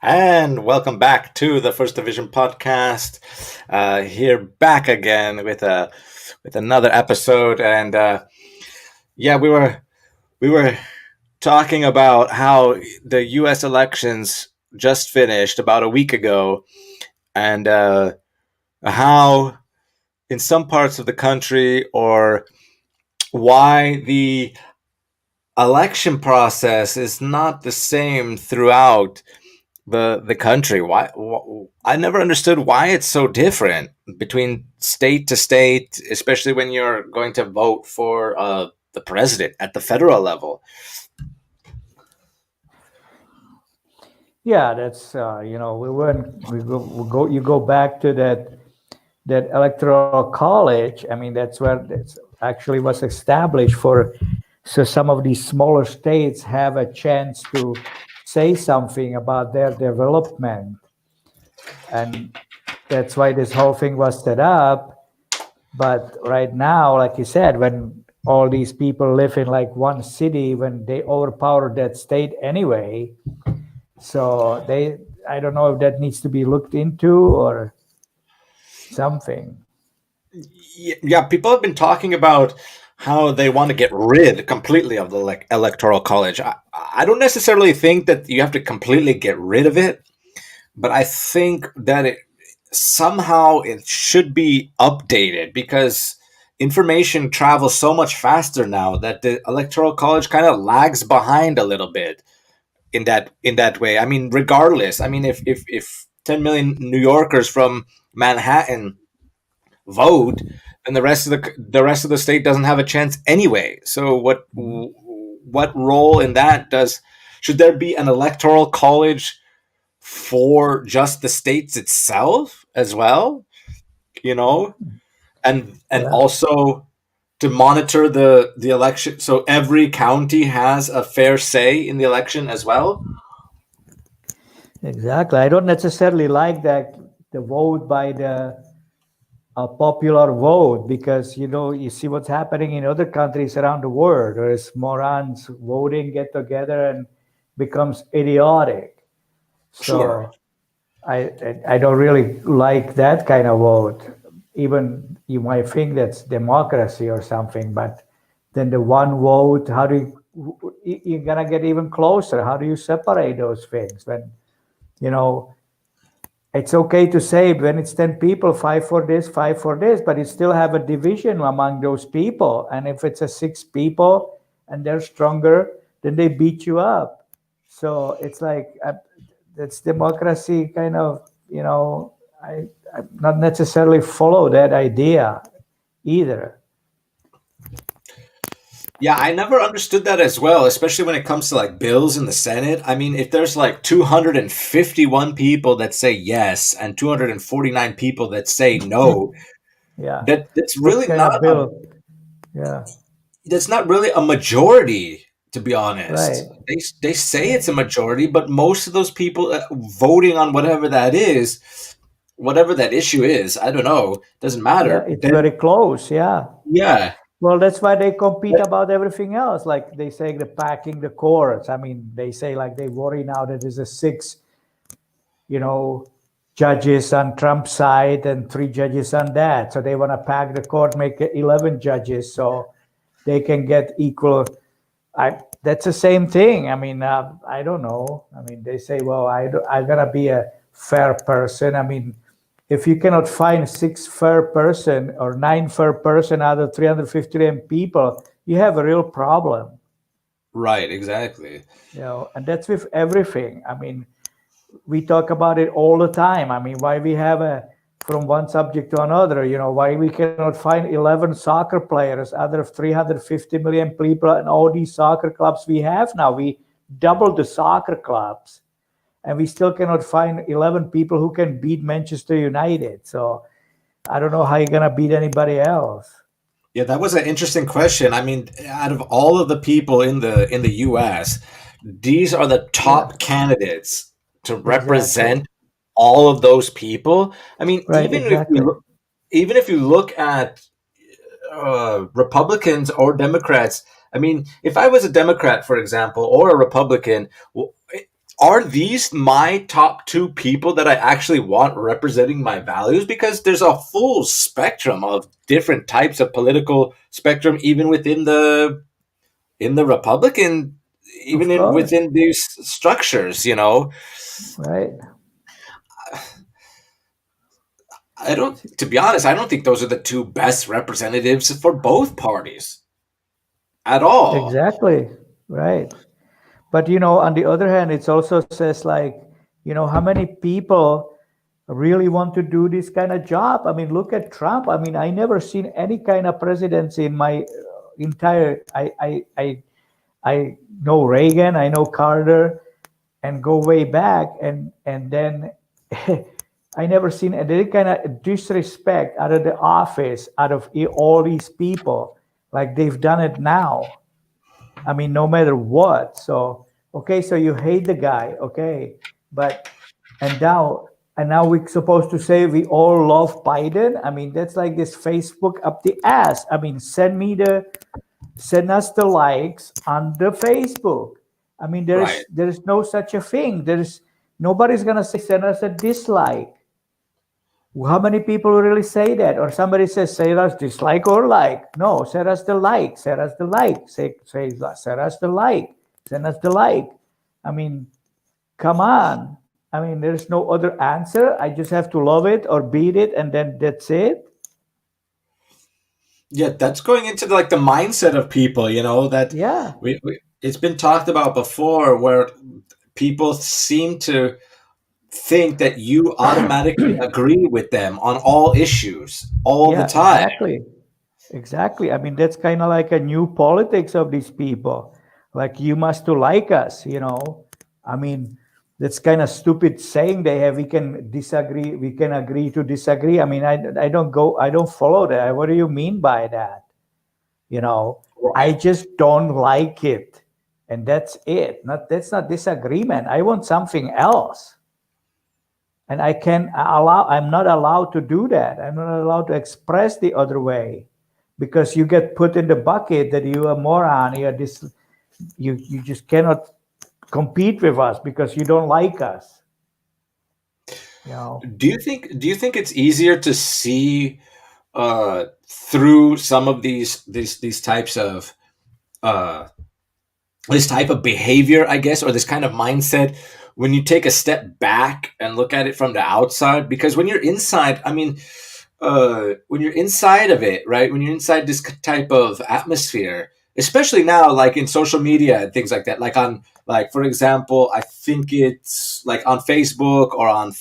And welcome back to the First Division podcast. Here back again with another episode, and yeah, we were talking about how the U.S. elections just finished about a week ago, and how in some parts of the country, or why the election process is not the same throughout the country. I never understood why it's so different between state to state, especially when you're going to vote for the president at the federal level. Yeah, that's you go back to that electoral college. I mean, that's where it's actually was established for, so some of these smaller states have a chance to say something about their development, and that's why this whole thing was set up. But right now, like you said, when all these people live in like one city, when they overpower that state anyway, so I don't know if that needs to be looked into or something. Yeah, people have been talking about how they want to get rid completely of the electoral college. I don't necessarily think that you have to completely get rid of it, but I think that somehow it should be updated because information travels so much faster now that the electoral college kind of lags behind a little bit in that way. I mean, regardless, I mean, if 10 million New Yorkers from Manhattan vote, and the rest of the state doesn't have a chance anyway. So what role in that does should there be an electoral college for just the states itself as well, you know, and Yeah, also to monitor the election, so every county has a fair say in the election as well. exactly. I don't necessarily like that the vote by the popular vote, because you see what's happening in other countries around the world, whereas morons voting get together and becomes idiotic. Sure. So I don't really like that kind of vote. Even you might think that's democracy or something, but then the one vote, how do you're gonna get even closer? How do you separate those things when you know it's okay to say when it's 10 people, five for this, but you still have a division among those people. And if it's a six people and they're stronger, then they beat you up. So it's like that's democracy kind of, I not necessarily follow that idea either. Yeah, I never understood that as well, especially when it comes to like bills in the Senate. I mean, if there's like 251 people that say yes and 249 people that say no, Yeah. that's What really kind not of a bill? Yeah. that's not really a majority, to be Right. honest. They say Yeah. it's a majority, but most of those people voting on whatever that issue is, I don't know, doesn't Yeah. matter. It's Then very close. Yeah. yeah, Well, that's why they compete about everything else. Like they say, the packing the courts. I mean, they say like they worry now that there's a six, you know, judges on Trump's side and three judges on that. So they want to pack the court, make it 11 judges, so they can get equal. That's the same thing. I mean, I don't know. I mean, they say, well, I'm gonna be a fair person. I mean, if you cannot find six fair person or nine fair person out of 350 people, you have a real problem. right, exactly. And that's with everything. I mean, we talk about it all the time. I mean, why we have a from one subject to another, why we cannot find 11 soccer players out of 350 million people and all these soccer clubs we have now. We doubled the soccer clubs and we still cannot find 11 people who can beat Manchester United. So I don't know how you're going to beat anybody else. Yeah, that was an interesting question. I mean, out of all of the people in the US, these are the Yeah, top candidates to exactly. represent all of those people. I mean, Right, exactly. even if you look at Republicans or Democrats, I mean, if I was a Democrat, for example, or a Republican, are these my top two people that I actually want representing my values? Because there's a full spectrum of different types of political spectrum, even within the in the Republican, even Of course, within these structures. right? I don't. To be honest, I don't think those are the two best representatives for both parties at all. Exactly, right. But on the other hand, it also says like, how many people really want to do this kind of job? I mean, look at Trump. I mean, I never seen any kind of presidency in my entire. I know Reagan, I know Carter, and go way back, and then I never seen any kind of disrespect out of the office, out of all these people, like they've done it now. I mean, no matter what. So, okay, so you hate the guy, okay, but and now we're supposed to say we all love Biden. I mean, that's like this Facebook up the ass. I mean, send us the likes on the Facebook. I mean, Right. there is no such a thing. There's nobody's gonna say send us a dislike. How many people really say that? Or somebody says, say us dislike or like. No, send us the like, send us the like, send us the like, send us the like. I mean, come on. I mean, there's no other answer. I just have to love it or beat it, and then that's it. Yeah, that's going into like the mindset of people. That Yeah, it's been talked about before, where people seem to think that you automatically agree with them on all issues all the yeah, time. exactly. Exactly. I mean, that's kind of like a new politics of these people. Like, you must to like us. I mean, that's kind of stupid saying they have. We can disagree. We can agree to disagree. I mean, I don't follow that. What do you mean by that? You know, I Right. just don't like it. And that's it. That's not disagreement. I want something else. And I'm not allowed to do that. I'm not allowed to express the other way because you get put in the bucket that you are a moron. You just cannot compete with us because you don't like us. You know, Do you think it's easier to see through some of these types of uh, this type of behavior, I guess, or this kind of mindset when you take a step back and look at it from the outside? Because when you're inside, I mean, when you're inside of it, right? When you're inside this type of atmosphere, especially now, like in social media and things like that, like for example, I think it's like on Facebook or on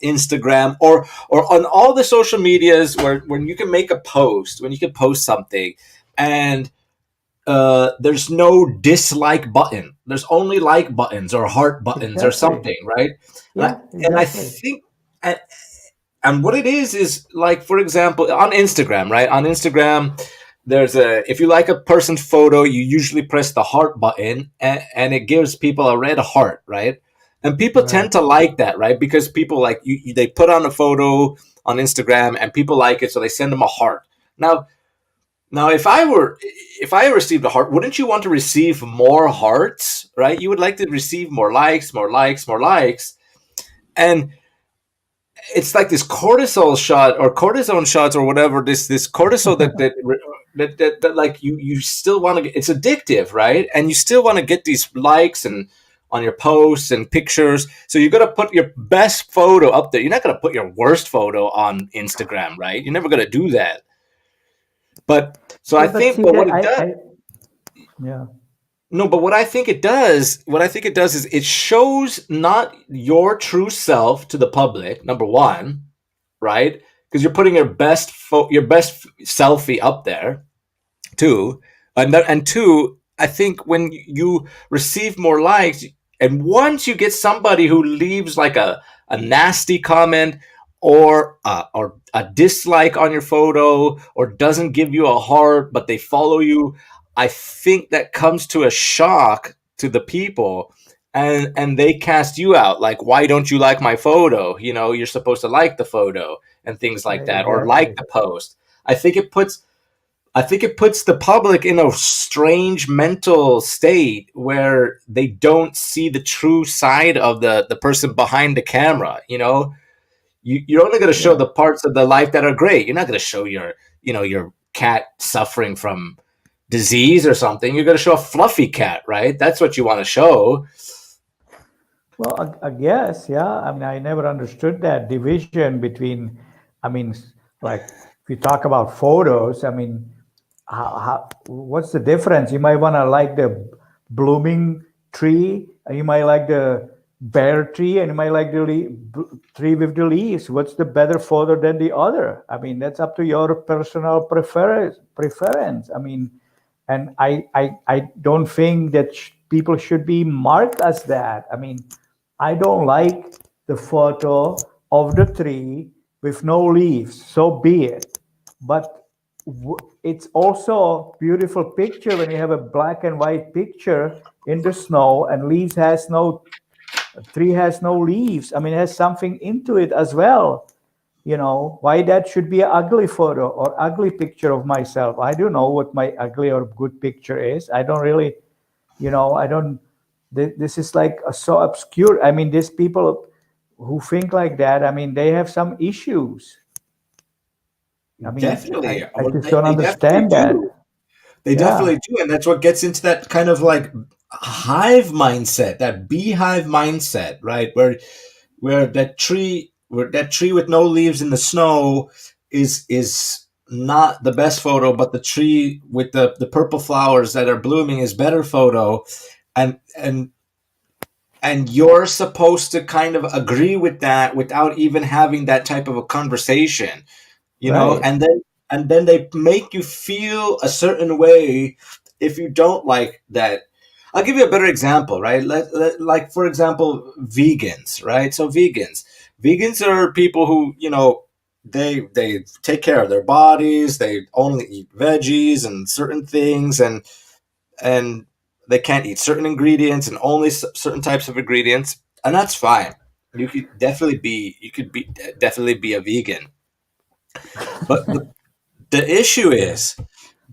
Instagram or on all the social medias where when you can make a post, when you can post something, and there's no dislike button. There's only like buttons or heart buttons or exactly. something, right? Yeah, And I exactly. think, and what it is like, for example, on Instagram, right? On Instagram, if you like a person's photo, you usually press the heart button, and it gives people a red heart, right? And people Right. tend to like that, right? Because people like they put on a photo on Instagram and people like it, so they send them a heart. Now, now, if I received a heart, wouldn't you want to receive more hearts, right? You would like to receive more likes, more likes, more likes, and it's like this cortisol shot or cortisone shots or whatever. This cortisol that like you still want to get. It's addictive, right? And you still want to get these likes and on your posts and pictures. So you're gonna put your best photo up there. You're not gonna put your worst photo on Instagram, right? You're never gonna do that. But so I Yeah, but think, see but what that it does. yeah, No, but what I think it does is it shows not your true self to the public, number one, right? Because you're putting your best selfie up there, too. And two, I think when you receive more likes, and once you get somebody who leaves like a nasty comment or a dislike on your photo or doesn't give you a heart, but they follow you, I think that comes to a shock to the people. And they cast you out, like, why don't you like my photo? You're supposed to like the photo and things like that, or like exactly. the post. I think it puts I think it puts the public in a strange mental state where they don't see the true side of the person behind the camera. You're only going to show Yeah. the parts of the life that are great. You're not going to show your cat suffering from disease or something. You're going to show a fluffy cat, right? That's what you want to show. Well, I guess, yeah. I mean, I never understood that division between, I mean, like if you talk about photos, I mean, what's the difference? You might want to like the blooming tree, and you might like the bare tree, and you might like the tree with the leaves. What's the better photo than the other? I mean, that's up to your personal preference. I mean, and I don't think that people should be marked as that. I mean, I don't like the photo of the tree with no leaves, so be it. But it's also a beautiful picture when you have a black and white picture in the snow and leaves has no tree has no leaves. I mean, it has something into it as well. Why that should be an ugly photo or ugly picture of myself. I don't know what my ugly or good picture is. I don't really, I don't. This is like so obscure. I mean, these people who think like that, I mean, they have some issues. I mean, Definitely. I Well, just don't they definitely understand that. do. They Yeah, definitely do. And that's what gets into that kind of like hive mindset, that beehive mindset, right? Where that tree with no leaves in the snow is not the best photo, but the tree with the purple flowers that are blooming is better photo. And you're supposed to kind of agree with that without even having that type of a conversation, right. and then they make you feel a certain way if you don't like that. I'll give you a better example, right? Like for example, vegans, right? So vegans are people who they take care of their bodies. They only eat veggies and certain things, and they can't eat certain ingredients and only certain types of ingredients, and that's fine. You could definitely be a vegan, but the issue Yeah. is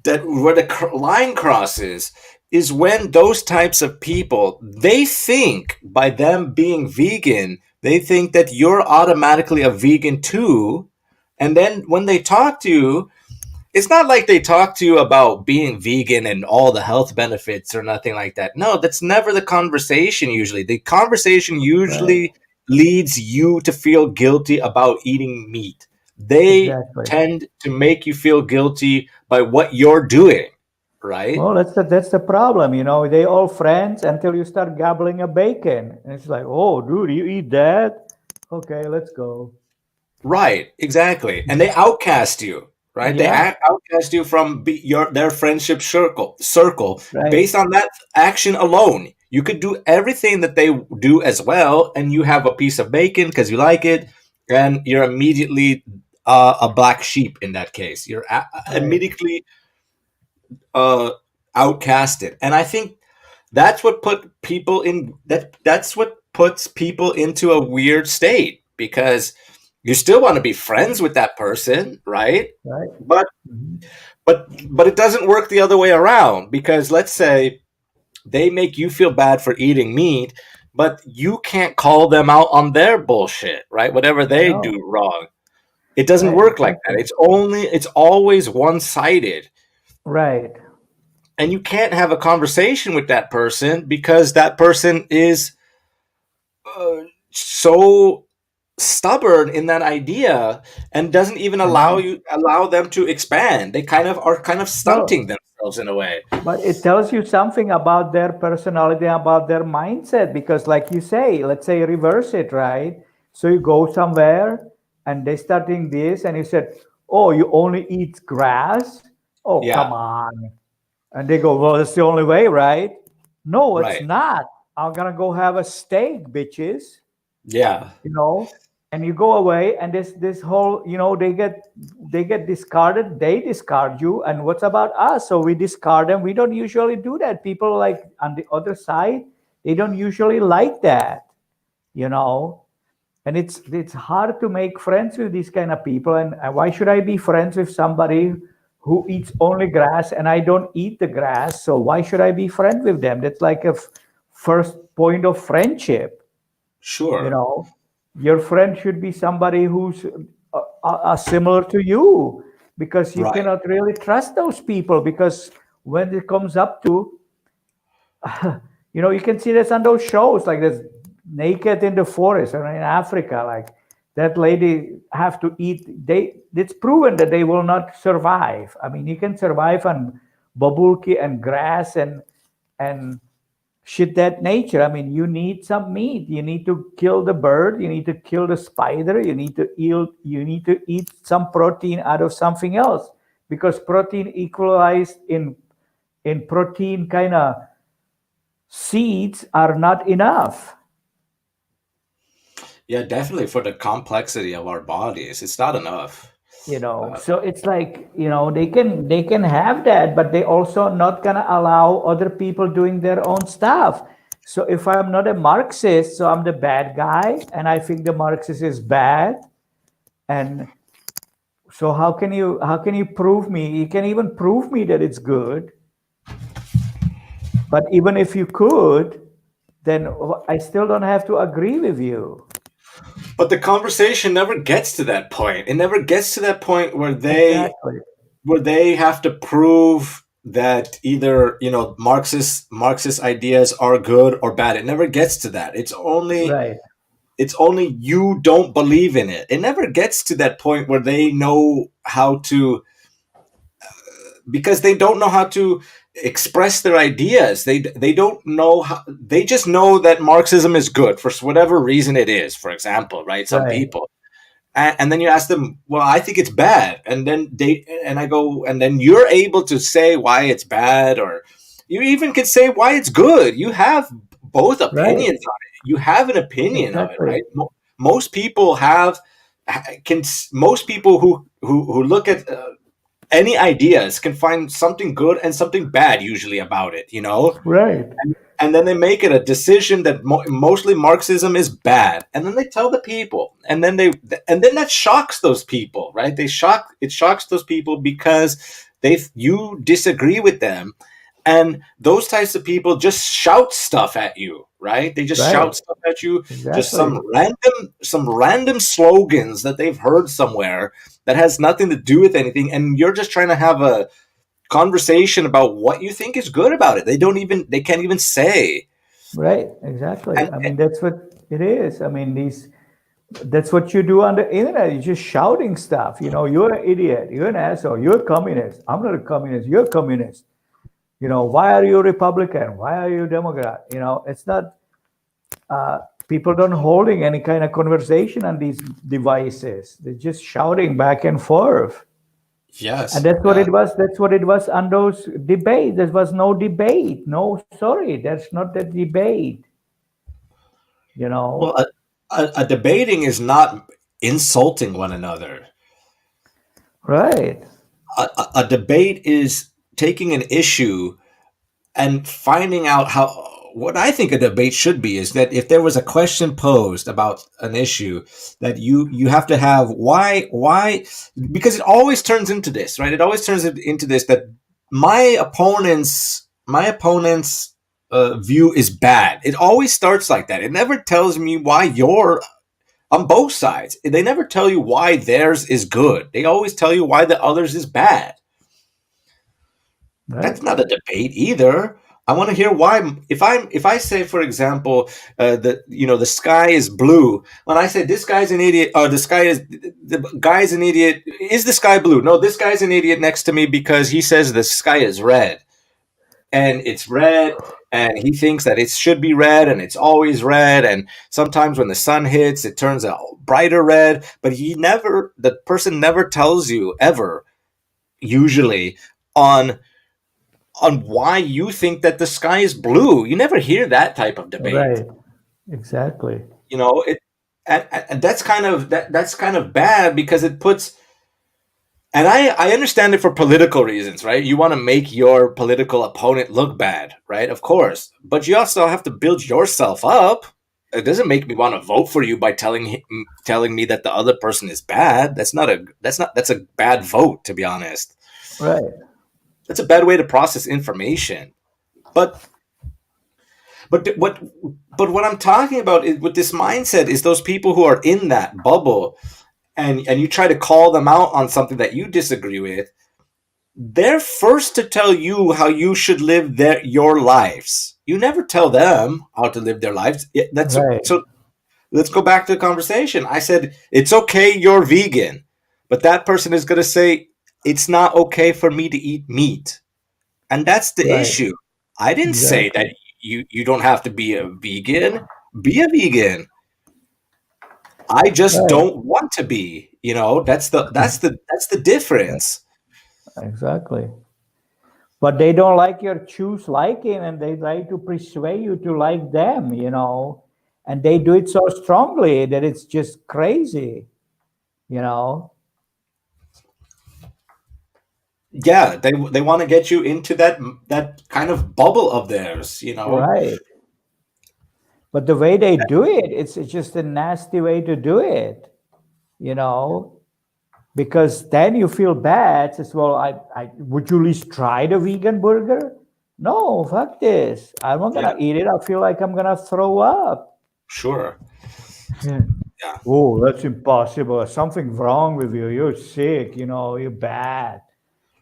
that where the line crosses is when those types of people, they think by them being vegan, they think that you're automatically a vegan too. And then when they talk to you, it's not like they talk to you about being vegan and all the health benefits or nothing like that. No, that's never the conversation usually. The conversation Right. usually leads you to feel guilty about eating meat. They Exactly. tend to make you feel guilty by what you're doing, right? Well, that's the problem. They all friends until you start gobbling a bacon, and it's like, oh, dude, you eat that? Okay, let's go. Right, exactly. And they outcast you, right? They Yeah, outcast you from their friendship circle right. based on that action alone. You could do everything that they do as well, and you have a piece of bacon because you like it, and you're immediately a black sheep in that case. You're Right. immediately uh, outcasted, and I think that's what puts people into a weird state because you still want to be friends with that person, right? Right. but Mhm. but it doesn't work the other way around, because let's say they make you feel bad for eating meat, but you can't call them out on their bullshit, right? Whatever they No. do wrong. It doesn't Right. work like that. Exactly. It's always one-sided, Right. and you can't have a conversation with that person because that person is so stubborn in that idea and doesn't even I allow know. you allow them to expand. They kind of stunting Well, themselves in a way. but it tells you something about their personality, about their mindset, because, like you say, let's say reverse it, right? So you go somewhere and they start doing this, and you said, "Oh, you only eat grass? Oh, come Yeah, on." And they go, "Well, that's the only way, right?" No, it's right. not. I'm gonna go have a steak, bitches. Yeah, And you go away, and this whole, they get discarded. They discard you, and what's about us? So we discard them. We don't usually do that. People like on the other side, they don't usually like that, you know and it's hard to make friends with these kind of people. And why should I be friends with somebody who eats only grass and I don't eat the grass. So why should I be friend with them? That's like a first point of friendship. You Sure. know, your friend should be somebody who's similar to you, because you Right. cannot really trust those people, because when it comes up to, you can see this on those shows like this naked in the forest or in Africa, like that lady have to eat. It's proven that they will not survive. I mean, you can survive on babulki and grass and shit that nature. I mean, you need some meat. You need to kill the bird. You need to kill the spider. You need to eat some protein out of something else, because protein equalized in protein kind of seeds are not enough. Yeah, definitely for the complexity of our bodies, it's not enough. Uh, So it's like, they can have that, but they also not gonna allow other people doing their own stuff. So if I'm not a Marxist, so I'm the bad guy and I think the Marxist is bad. And so how can you prove me? You can even prove me that it's good, but even if you could, then I still don't have to agree with you. but the conversation never gets to that point. It never gets to that point Exactly. where they have to prove that either Marxist ideas are good or bad. It never gets to that. Right. It's only you don't believe in it. It never gets to that point where they know how to, because they don't know how to express their ideas. They don't know how. They just know that Marxism is good for whatever reason it is. For example, right? Some Right. people, and then you ask them, well, I think it's bad, and then I go, and then you're able to say why it's bad, or you even can say why it's good. You have both Right. opinions on it. You have an opinion of it, Exactly. right? Most people have can most people who look at any ideas can find something good and something bad usually about it, Right. and then they make it a decision that mostly Marxism is bad, and then they tell the people, and then that shocks those people, right? It shocks those people because you disagree with them, and those types of people just shout stuff at you, right? They just Right. shout stuff at you, just Exactly. some random slogans that they've heard somewhere that has nothing to do with anything, and you're just trying to have a conversation about what you think is good about it. They can't even say. Right, exactly. And I mean, that's what it is. I mean, that's what you do on the internet. You're just shouting stuff. You're an idiot. You're an asshole. You're a communist. I'm not a communist. You're a communist. Why are you a Republican? Why are you a Democrat? It's not, people don't holding any kind of conversation on these devices. They're just shouting back and forth. And yes, that's what it was. That's what it was on those debates. There was no debate. No, sorry, that's not the debate. You well, know, a debating is not insulting one another. right? A debate is taking an issue and finding out how. What I think a debate should be is that if there was a question posed about an issue, that you have to have why, because it always turns into this, right? It always turns into this, that my opponent's view is bad. It always starts like that. It never tells me why you're on both sides. They never tell you why theirs is good. They always tell you why the others is bad. Right. That's not a debate either. I want to hear why. If I say, for example, the sky is blue. When I say this guy's an idiot, or the guy's an idiot, is the sky blue? No, this guy's an idiot next to me because he says the sky is red, and it's red, and he thinks that it should be red, and it's always red, and sometimes when the sun hits it turns a brighter red, but the person never tells you ever, usually, on why you think that the sky is blue. You never hear that type of debate. Right. Exactly. It and that's kind of bad, because it puts, and I understand it for political reasons, right? You want to make your political opponent look bad, right? Of course. But you also have to build yourself up. It doesn't make me want to vote for you by telling me that the other person is bad. That's a bad vote, to be honest. Right. That's a bad way to process information. But but what I'm talking about is, with this mindset, is those people who are in that bubble, and you try to call them out on something that you disagree with. They're first to tell you how you should live your lives. You never tell them how to live their lives. That's Right. so. Let's go back to the conversation. I said it's okay you're vegan, but that person is going to say it's not okay for me to eat meat, and that's the Right. issue. I didn't say that Exactly. you don't have to be a vegan. Be a vegan. I just Right. don't want to be. That's the difference. Exactly. But they don't like your choose liking, and they try to persuade you to like them, and they do it so strongly that it's just crazy, you know. Yeah, they want to get you into that kind of bubble of theirs. Right. But the way they do it, it's just a nasty way to do it, you know. Because then you feel bad. Says, well, I would you at least try the vegan burger? No, fuck this. I'm not Yeah, gonna eat it. I feel like I'm gonna throw up. sure. Yeah. Yeah, Oh, that's impossible. There's something wrong with you. You're sick. You're bad.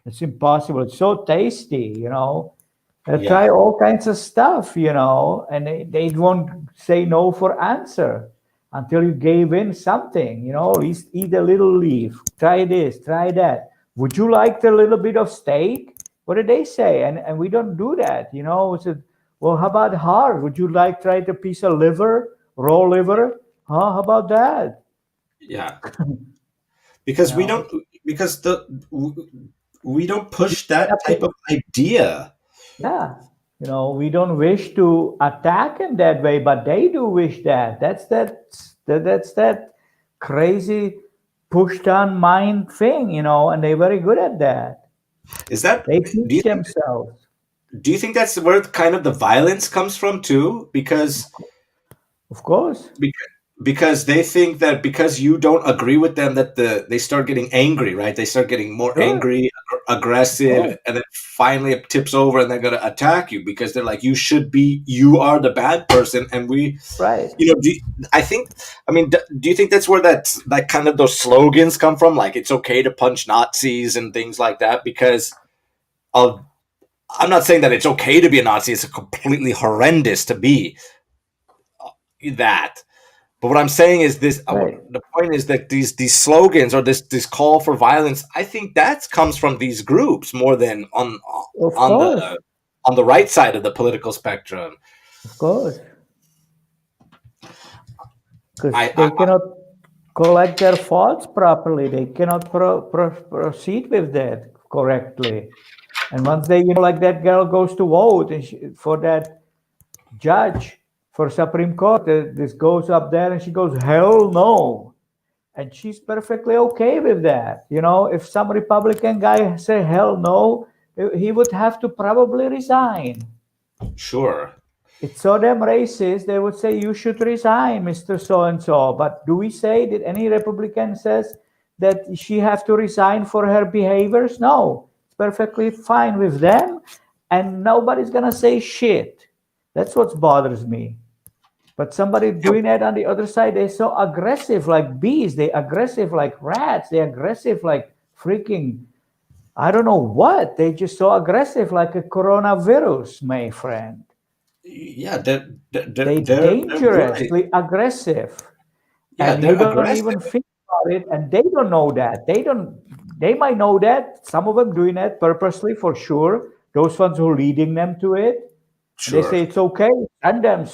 It's impossible. It's so tasty. They yeah, try all kinds of stuff, and they won't say no for answer until you gave in something, at least eat a little leaf. Try this, try that. Would you like a little bit of steak? What did they say? And we don't do that. We said, well, how about heart? Would you like try a piece of liver, raw liver? Huh? How about that? yeah. You Because we know, don't because the we don't push yeah, that type of idea. yeah. We don't wish to attack in that way, but they do wish that. That's that crazy push down mind thing, and they're very good at that. Is that They do teach you think themselves. do you think that's where kind of the violence comes from too? Of course. Because because they think that because you don't agree with them, that they start getting angry, right? They start getting more Sure. angry, Of course. aggressive, and then finally it tips over and they're going to attack you because they're like, you are the bad person, and Right. I think, I mean, do you think that's where that kind of those slogans come from? Like, it's okay to punch Nazis and things like that because of. I'm not saying that it's okay to be a Nazi. It's completely horrendous to be that. But what I'm saying is this: Right. the point is that these slogans or this call for violence, I think that comes from these groups more than Of on course. the right side of the political spectrum. Of course. Because I they cannot collect their faults properly. They cannot proceed with that correctly. And once like that girl goes to vote and for that judge for Supreme Court, this goes up there and she goes, hell no. And she's perfectly okay with that. If some Republican guy say hell no, he would have to probably resign. sure, It's so damn racist. They would say you should resign, Mr. So and so. But do we say that any Republican says that she have to resign for her behaviors? No, it's perfectly fine with them, and nobody's gonna say shit. That's what bothers me. But somebody yeah, doing that on the other side, they're so aggressive like bees. They aggressive like rats. They aggressive like freaking I don't know what. They just so aggressive like a coronavirus, my friend. yeah, they're They they're right. dangerously aggressive, Yeah, and you they're don't aggressive. even think about it, and they don't know that. They might know that. Some of them doing that purposely for sure. Those ones who are leading them to it, and they Sure. say it's okay. Send them,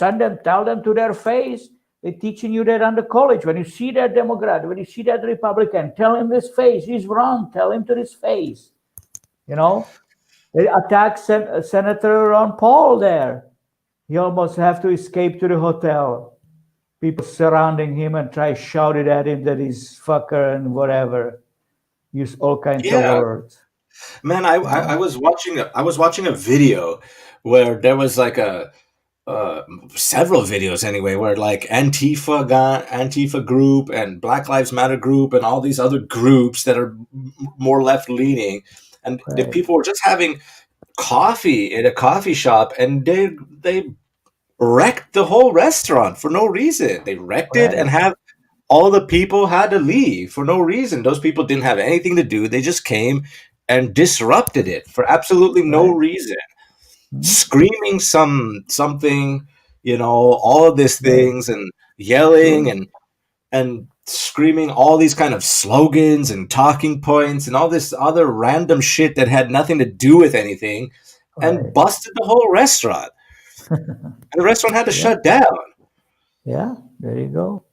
tell them to their face. They're teaching you that on the college. When you see that Democrat, when you see that Republican, tell him this face. He's wrong. Tell him to his face. You know, they attacked Senator Ron Paul there. He almost have to escape to the hotel. People surrounding him and try shouted at him that he's fucker and whatever. Use all kinds of Yeah, words. man. I, You I I know? was watching a video where there was like a uh, several videos anyway, where like Antifa group and Black Lives Matter group and all these other groups that are more left leaning, and the Right. people were just having coffee at a coffee shop, and they wrecked the whole restaurant for no reason. They wrecked it and Right. have all the people had to leave for no reason. Those people didn't have anything to do. They just came and disrupted it for absolutely no Right. reason, Mhm. screaming something, all of these Right. things and yelling Sure. and screaming all these kind of slogans and talking points and all this other random shit that had nothing to do with anything, and Right. busted the whole restaurant. And the restaurant had to Yeah. shut down. Yeah. There you go.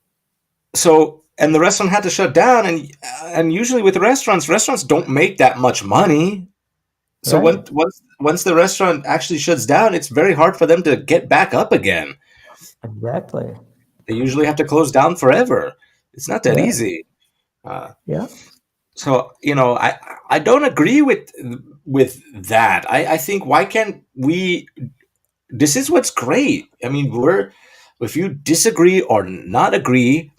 So, and the restaurant had to shut down, and usually with restaurants don't make that much money. So Right. once the restaurant actually shuts down, it's very hard for them to get back up again. Exactly. They usually have to close down forever. It's not that Yeah. easy. Uh, Yeah. so I don't agree with that. I think, why can't we? This is what's great. I mean, if you disagree or not agree,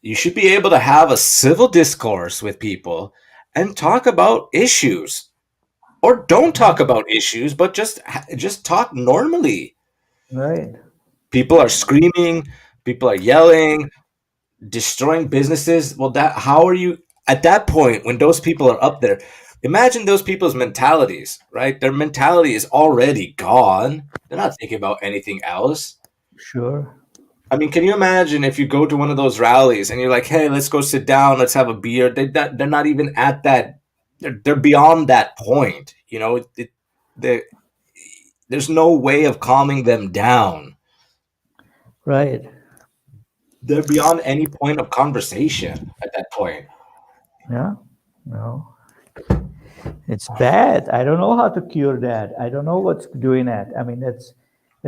you should be able to have a civil discourse with people and talk about issues, or don't talk Mhm. about issues, but just talk normally. Right. People are screaming, people are yelling, destroying businesses. Well, that how are you at that point when those people are up there? Imagine those people's mentalities, right? Their mentality is already gone. They're not thinking about anything else. Sure. I mean, can you imagine if you go to one of those rallies and you're like, "Hey, let's go sit down, let's have a beer." They're not even at that. They're beyond that point. They there's no way of calming them down. Right. They're beyond any point of conversation at that point. Yeah. No. It's bad. I don't know how to cure that. I don't know what's doing that. I mean, it's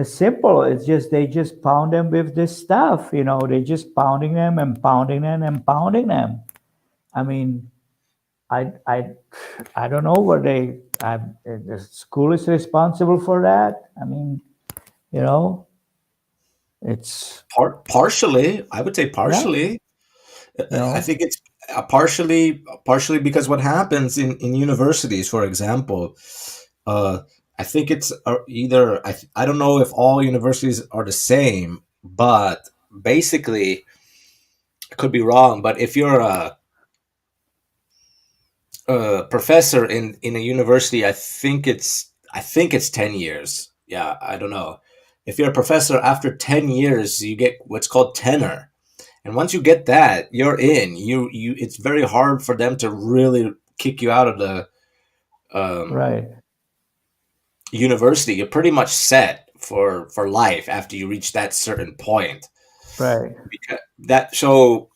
simple. It's just they just pound them with this stuff. They just pounding them and pounding them and pounding them. I mean, I I I don't know where the school is responsible for that. I mean, you know, it's Partially, I would say yeah, partially. you I know, think it's partially because what happens in universities, for example, uh, I think it's either I don't know if all universities are the same, but basically, I could be wrong. But if you're a professor in a university, I think it's 10 years. Yeah, I don't know. If you're a professor after 10 years, you get what's called tenure. And once you get that, you're in. It's very hard for them to really kick you out of the um, right, university. You're pretty much set for life after you reach that certain point. right, Because that so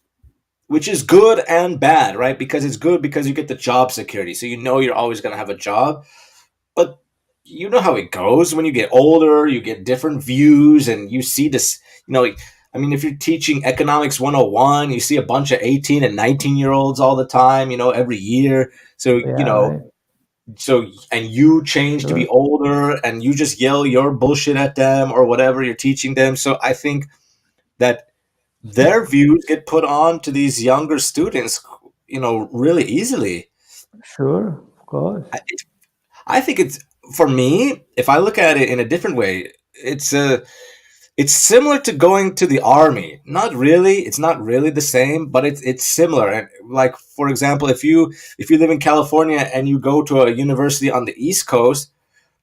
which is good and bad, right? Because it's good because you get the job security, so you're always going to have a job. But you know how it goes when you get older, you get different views, and you see this. I mean, if you're teaching economics 101, you see a bunch of 18 and 19-year-olds all the time, every year. So, yeah, right, and you change to be sure, older and you just yell your bullshit at them or whatever you're teaching them. So I think that their views get put on to these younger students, really easily. sure, of course, I, I think it's for me. If I look at it in a different way, it's similar to going to the army. Not really. It's not really the same, but it's similar. And like, for example, if you live in California and you go to a university on the East Coast,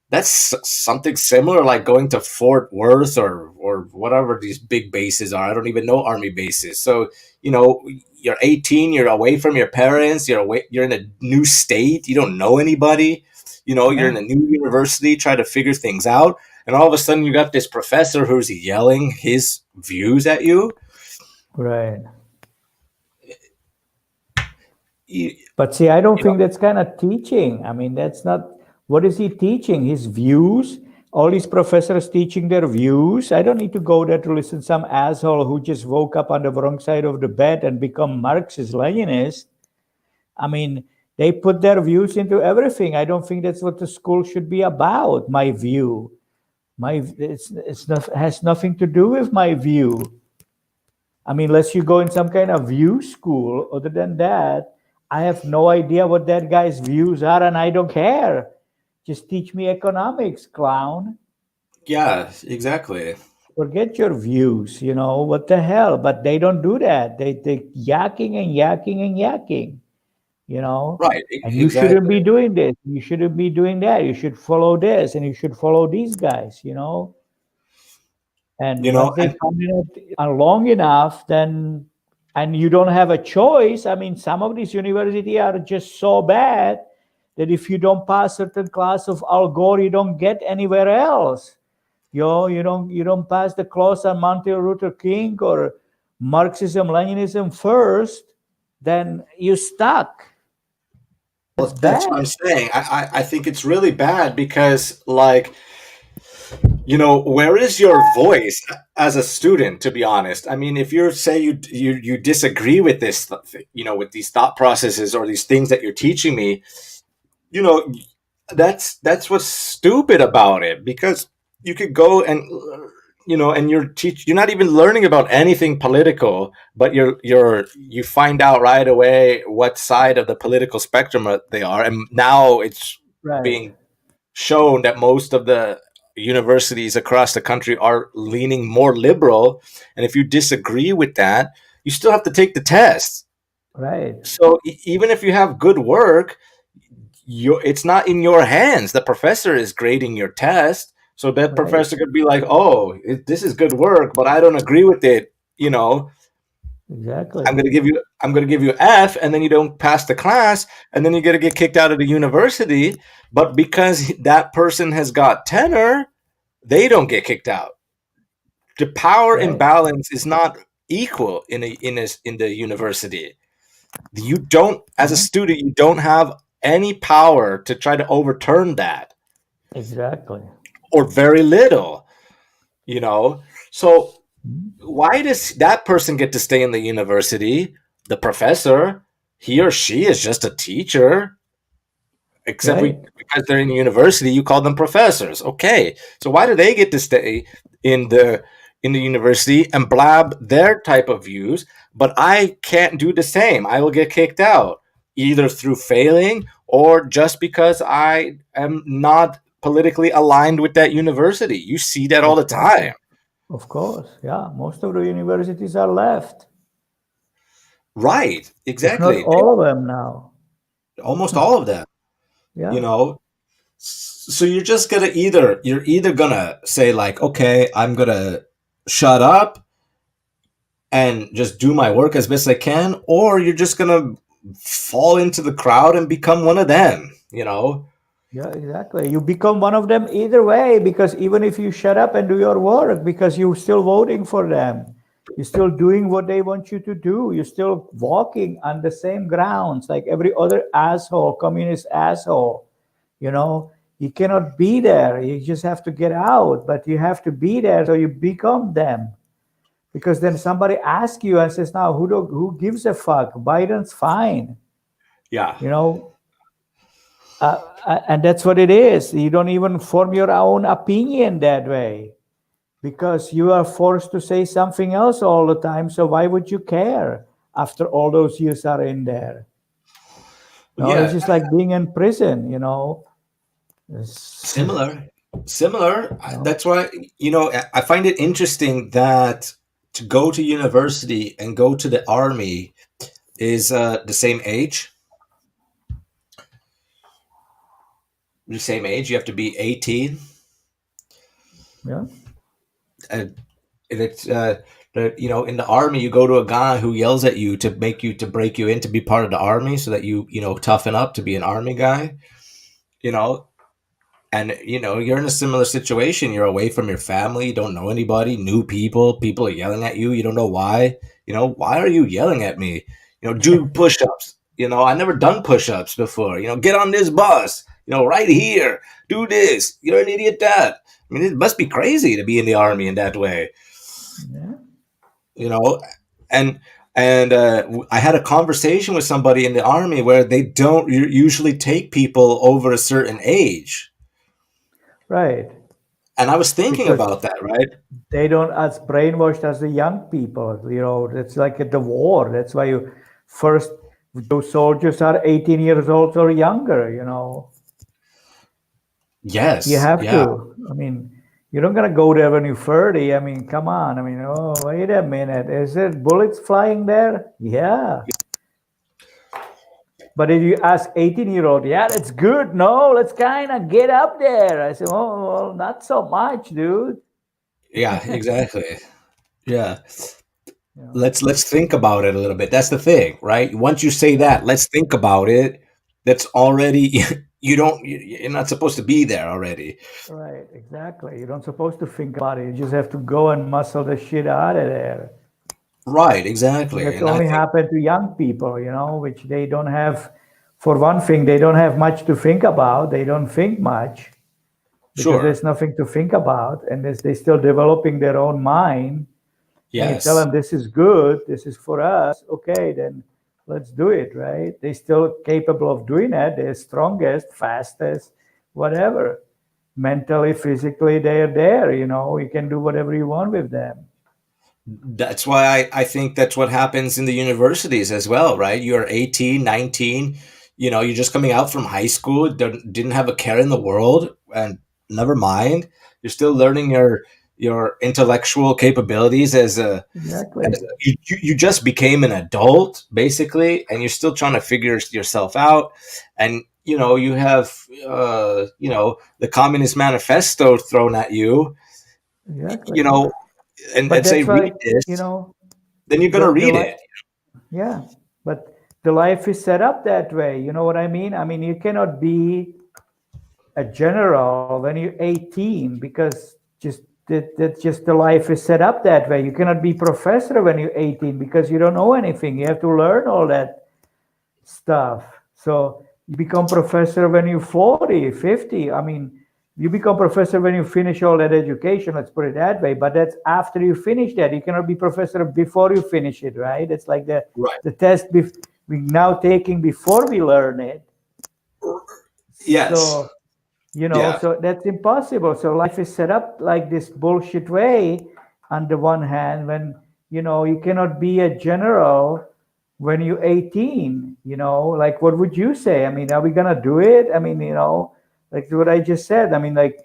that's something similar, like going to Fort Worth or whatever these big bases are. I don't even know army bases. So you're 18, you're away from your parents, you're in a new state, you don't know anybody. You're yeah, in a new university, try to figure things out, and all of a sudden you got this professor who's yelling his views at you. right. you, But see, I don't you know, think that's kind of teaching. I mean, that's not what is he teaching? His views? All these professors teaching their views. I don't need to go there to listen to some asshole who just woke up on the wrong side of the bed and become Marxist Leninist. I mean, they put their views into everything. I don't think that's what the school should be about. My view, it's not has nothing to do with my view. I mean, unless you go in some kind of view school. Other than that, I have no idea what that guy's views are, and I don't care. Just teach me economics, clown. Yeah, exactly. Forget your views, what the hell? But they don't do that. They yakking and yakking and yakking, you know. Right, And you shouldn't exactly. be doing this. You shouldn't be doing that. You should follow this, and you should follow these guys, And You know, once they and come in it long enough, then and you don't have a choice. I mean, some of these universities are just so bad that if you don't pass certain class of Al Gore, you don't get anywhere else. You don't pass the class on Martin Luther King or Marxism, Leninism first, then you're stuck. That's that's what I'm bad. saying. I think it's really bad because, like, where is your voice as a student? To be honest, I mean, if you say you disagree with this, with these thought processes or these things that you're teaching me, you know, that's what's stupid about it, because you could go and and you're not even learning about anything political, but you find out right away what side of the political spectrum they are, and now it's Right. being shown that most of the universities across the country are leaning more liberal, and if you disagree with that, you still have to take the test. Right. So even if you have good work, it's not in your hands. The professor is grading your test, so that Right. professor could be like, "Oh, this is good work, but I don't agree with it." Exactly. I'm going to give you F, and then you don't pass the class, and then you're going to get kicked out of the university. But because that person has got tenor, they don't get kicked out. The power Right. imbalance is not equal in the university. You don't, as a Mhm. student, you don't have any power to try to overturn that, Exactly. or very little. So Mhm. why does that person get to stay in the university? The professor, he or she is just a teacher. Except Right. because they're in university, you call them professors. Okay, so why do they get to stay in the university and blab their type of views, but I can't do the same? I will get kicked out either through failing or just because I am not politically aligned with that university. You see that all the Exactly. time. Of course. Yeah. Most of the universities are left, Right, if not exactly. all of them now. Almost all of them, you Yeah. know. So you're either gonna say like, okay, I'm gonna shut up and just do my work as best I can, or you're just gonna fall into the crowd and become one of them. Yeah, exactly. You become one of them either way, because even if you shut up and do your work, because you're still voting for them, you're still doing what they want you to do, you're still walking on the same grounds like every other asshole, communist asshole. You know, you cannot be there. You just have to get out, but you have to be there so you become them. Because then somebody asks you and says, "Now, who gives a fuck? Biden's fine." Yeah, You know, and that's what it is. You don't even form your own opinion that way because you are forced to say something else all the time. So why would you care after all those years are in there? No, it's yeah, just like being in prison. It's, similar, similar. you know? That's why I find it interesting that to go to university and go to the army is the same age. The same age. You have to be 18. Yeah, And it's in the army, you go to a guy who yells at you to break you in to be part of the army, so that toughen up to be an army guy. You know, and you're in a similar situation. You're away from your family. You don't know anybody. New people. People are yelling at you. You don't know why. Why are you yelling at me? Do push-ups. I never done push-ups before. Get on this bus. Right here. Do this. You're an idiot, dad. I mean, it must be crazy to be in the army in that way. yeah, you know and I had a conversation with somebody in the army where they don't usually take people over a certain age, right. and I was thinking Because about that, right? they don't as brainwashed as the young people. It's like at the war. That's why you first those soldiers are 18 years old or younger, You Yes, have yeah, to. I mean, you're not gonna go there when you're 30. I mean, come on. I mean, oh, wait a minute. Is there bullets flying there? Yeah. But if you ask 18-year-old, yeah, that's good. No, let's kind of get up there. I said, oh, well, not so much, dude. yeah, exactly. Yeah. You know, Let's think about it a little bit. That's the thing, right? Once you say yeah, that, let's think about it. That's already you're not supposed to be there already. right, exactly. You're not supposed to think about it. You just have to go and muscle the shit out of there. Right, But exactly. that's And I only think happened to young people, which they don't have. For one thing, they don't have much to think about. They don't think much because sure. there's nothing to think about, and they're still developing their own mind. And you tell Yes. them this is good, this is for us, okay, then let's do it, right? They're still capable of doing that. They're strongest, fastest, whatever. Mentally, physically, they're there. You can do whatever you want with them. That's why I think that's what happens in the universities as well, right? You're 18, 19, you're just coming out from high school, didn't have a care in the world, and never mind. You're still learning your intellectual capabilities Exactly. you just became an adult basically, and you're still trying to figure yourself out. And you have the Communist Manifesto thrown at you, Exactly. you know and But say, that's why, read you this, know, then you're gonna the read life, it. yeah, but the life is set up that way. You know what I mean? I mean, you cannot be a general when you're 18 because that's just the life is set up that way. You cannot be professor when you're 18 because you don't know anything. You have to learn all that stuff. So you become professor when you're 40, 50. I mean, you become professor when you finish all that education, let's put it that way. But that's after you finish that. You cannot be professor before you finish it, right? It's like Right. the test we now taking before we learn it. Yes. So Yeah. so that's impossible. So life is set up like this bullshit way. On the one hand, when you cannot be a general when you're 18. Like what would you say? I mean, are we gonna do it? I mean, like what I just said. I mean, like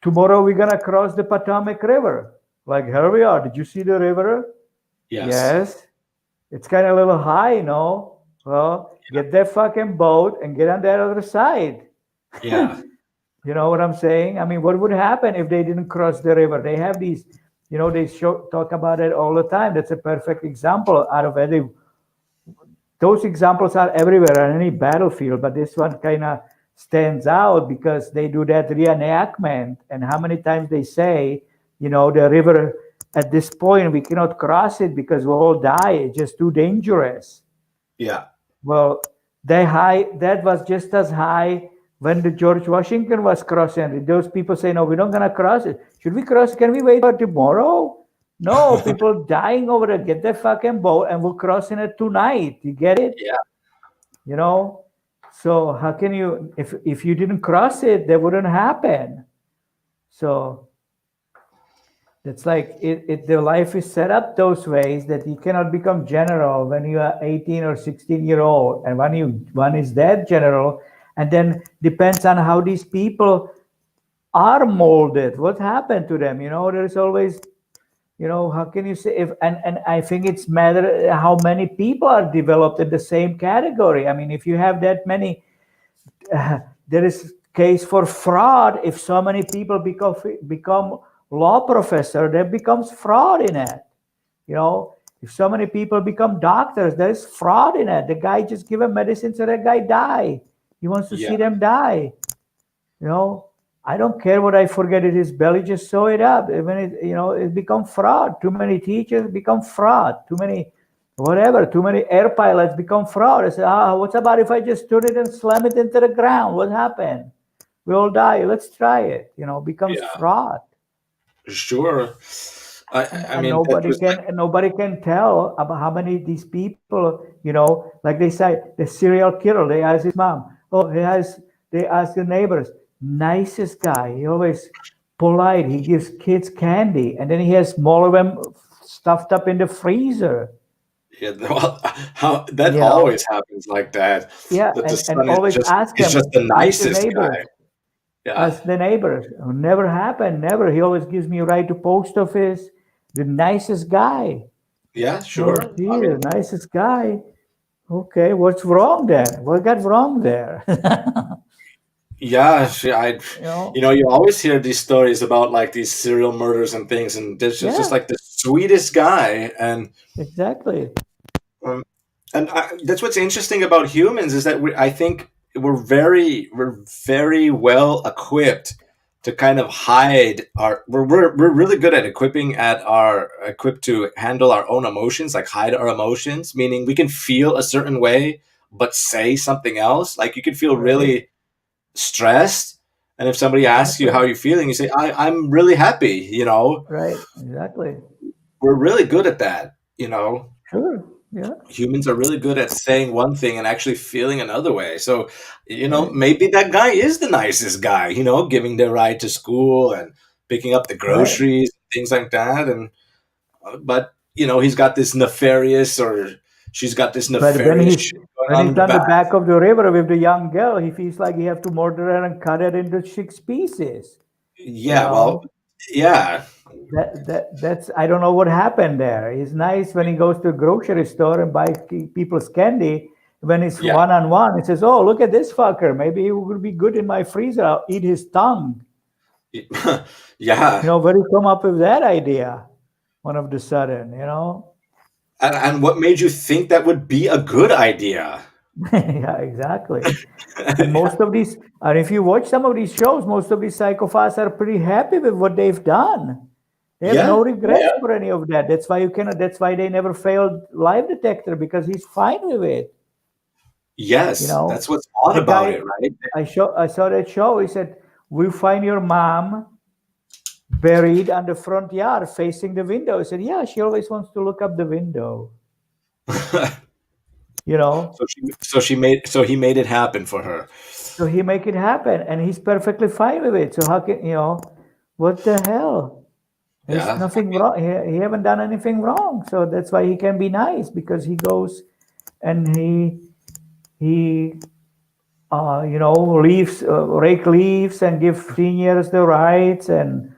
tomorrow we're gonna cross the Potomac River. Like here we are. Did you see the river? Yes. Yes. It's kind of a little high, no? Well, get that fucking boat and get on that other side. Yeah. You know what I'm saying? I mean, what would happen if they didn't cross the river? They have these, they talk about it all the time. That's a perfect example out of any. Those examples are everywhere on any battlefield, but this one kind of stands out because they do that reenactment. And how many times they say, the river at this point we cannot cross it because we'll all die. It's just too dangerous. Yeah. Well, that was just as high when the George Washington was crossing. Those people say, no, we're not going to cross it. Should we cross? Can we wait for tomorrow? No, people dying over there. Get the fucking boat and we're crossing it tonight. You get it? Yeah. So how can you, if you didn't cross it, that wouldn't happen. So it's like the life is set up those ways that you cannot become general when you are 18 or 16-year-old, and one is that general, and then depends on how these people are molded. What happened to them? There's always, how can you say if and I think it's matter how many people are developed in the same category. I mean, if you have that many, there is case for fraud. If so many people become law professor, there becomes fraud in it. If so many people become doctors, there's fraud in it. The guy just give him medicine so that guy die. He wants to see them die. I don't care what I forget in his belly, just sew it up. Even it become fraud. Too many teachers become fraud. Too many air pilots become fraud. I say, what's about if I just turn it and slam it into the ground? What happened? We all die. Let's try it. Becomes fraud. Sure. I And mean, that was nobody can tell about how many of these people, like they say, the serial killer. They ask his mom. They ask the neighbors. Nicest guy. He always polite. He gives kids candy, and then he has more of them stuffed up in the freezer. Yeah, well, how that You know, always happens like that. yeah, That the and son is always just ask is just him, the ask your nicest neighbors, guy. Yeah. ask the neighbors. Never happened, never. He always gives me a ride to post office. The nicest guy. Yeah, Oh, sure. I gee, mean, the nicest guy. Okay, what's wrong then? What got wrong there? yeah, you know, you always hear these stories about like these serial murders and things, and this is just yeah, like the sweetest guy, exactly. um, that's what's interesting about humans is that I think we're very well equipped to kind of hide our. We're really good at equipped to handle our own emotions, like hide our emotions. Meaning we can feel a certain way, but say something else. Like you can feel Right, really stressed, and if somebody asks you exactly. how you're feeling, you say, I'm really happy. Right, exactly. We're really good at that. Sure. Yeah, Humans are really good at saying one thing and actually feeling another way. So, right, maybe that guy is the nicest guy, giving their ride to school and picking up the right. groceries, things like that. And, but, he's got this nefarious or she's got this But nefarious shit going when on he's in the on the back. back of the river with the young girl, he feels like he have to murder her and cut it into 6 pieces. You Yeah, well, know, yeah. that's I don't know what happened there. He's nice when he goes to a grocery store and buys people's candy. When it's Yeah. one on one, he says, "Oh, look at this fucker. Maybe he will be good in my freezer. I'll eat his tongue." Yeah. Where did he come up with that idea? One of the sudden, And what made you think that would be a good idea? yeah, exactly. And most of these, and if you watch some of these shows, most of these psychopaths are pretty happy with what they've done. They have no Yeah. regrets for any of that. That's why you cannot. That's why they never failed lie detector because he's fine with it. You Yes. know, That's what's odd the about guy it, right? I saw that show. He said, "We find your mom buried on the front yard, facing the window." I said, "Yeah, she always wants to look up the window." You know, So he made it happen for her. so he make it happen, and he's perfectly fine with it. So how can what the hell? There's Yeah. nothing wrong. He haven't done anything wrong, so that's why he can be nice because he goes and he leaves rake leaves and give seniors the rights and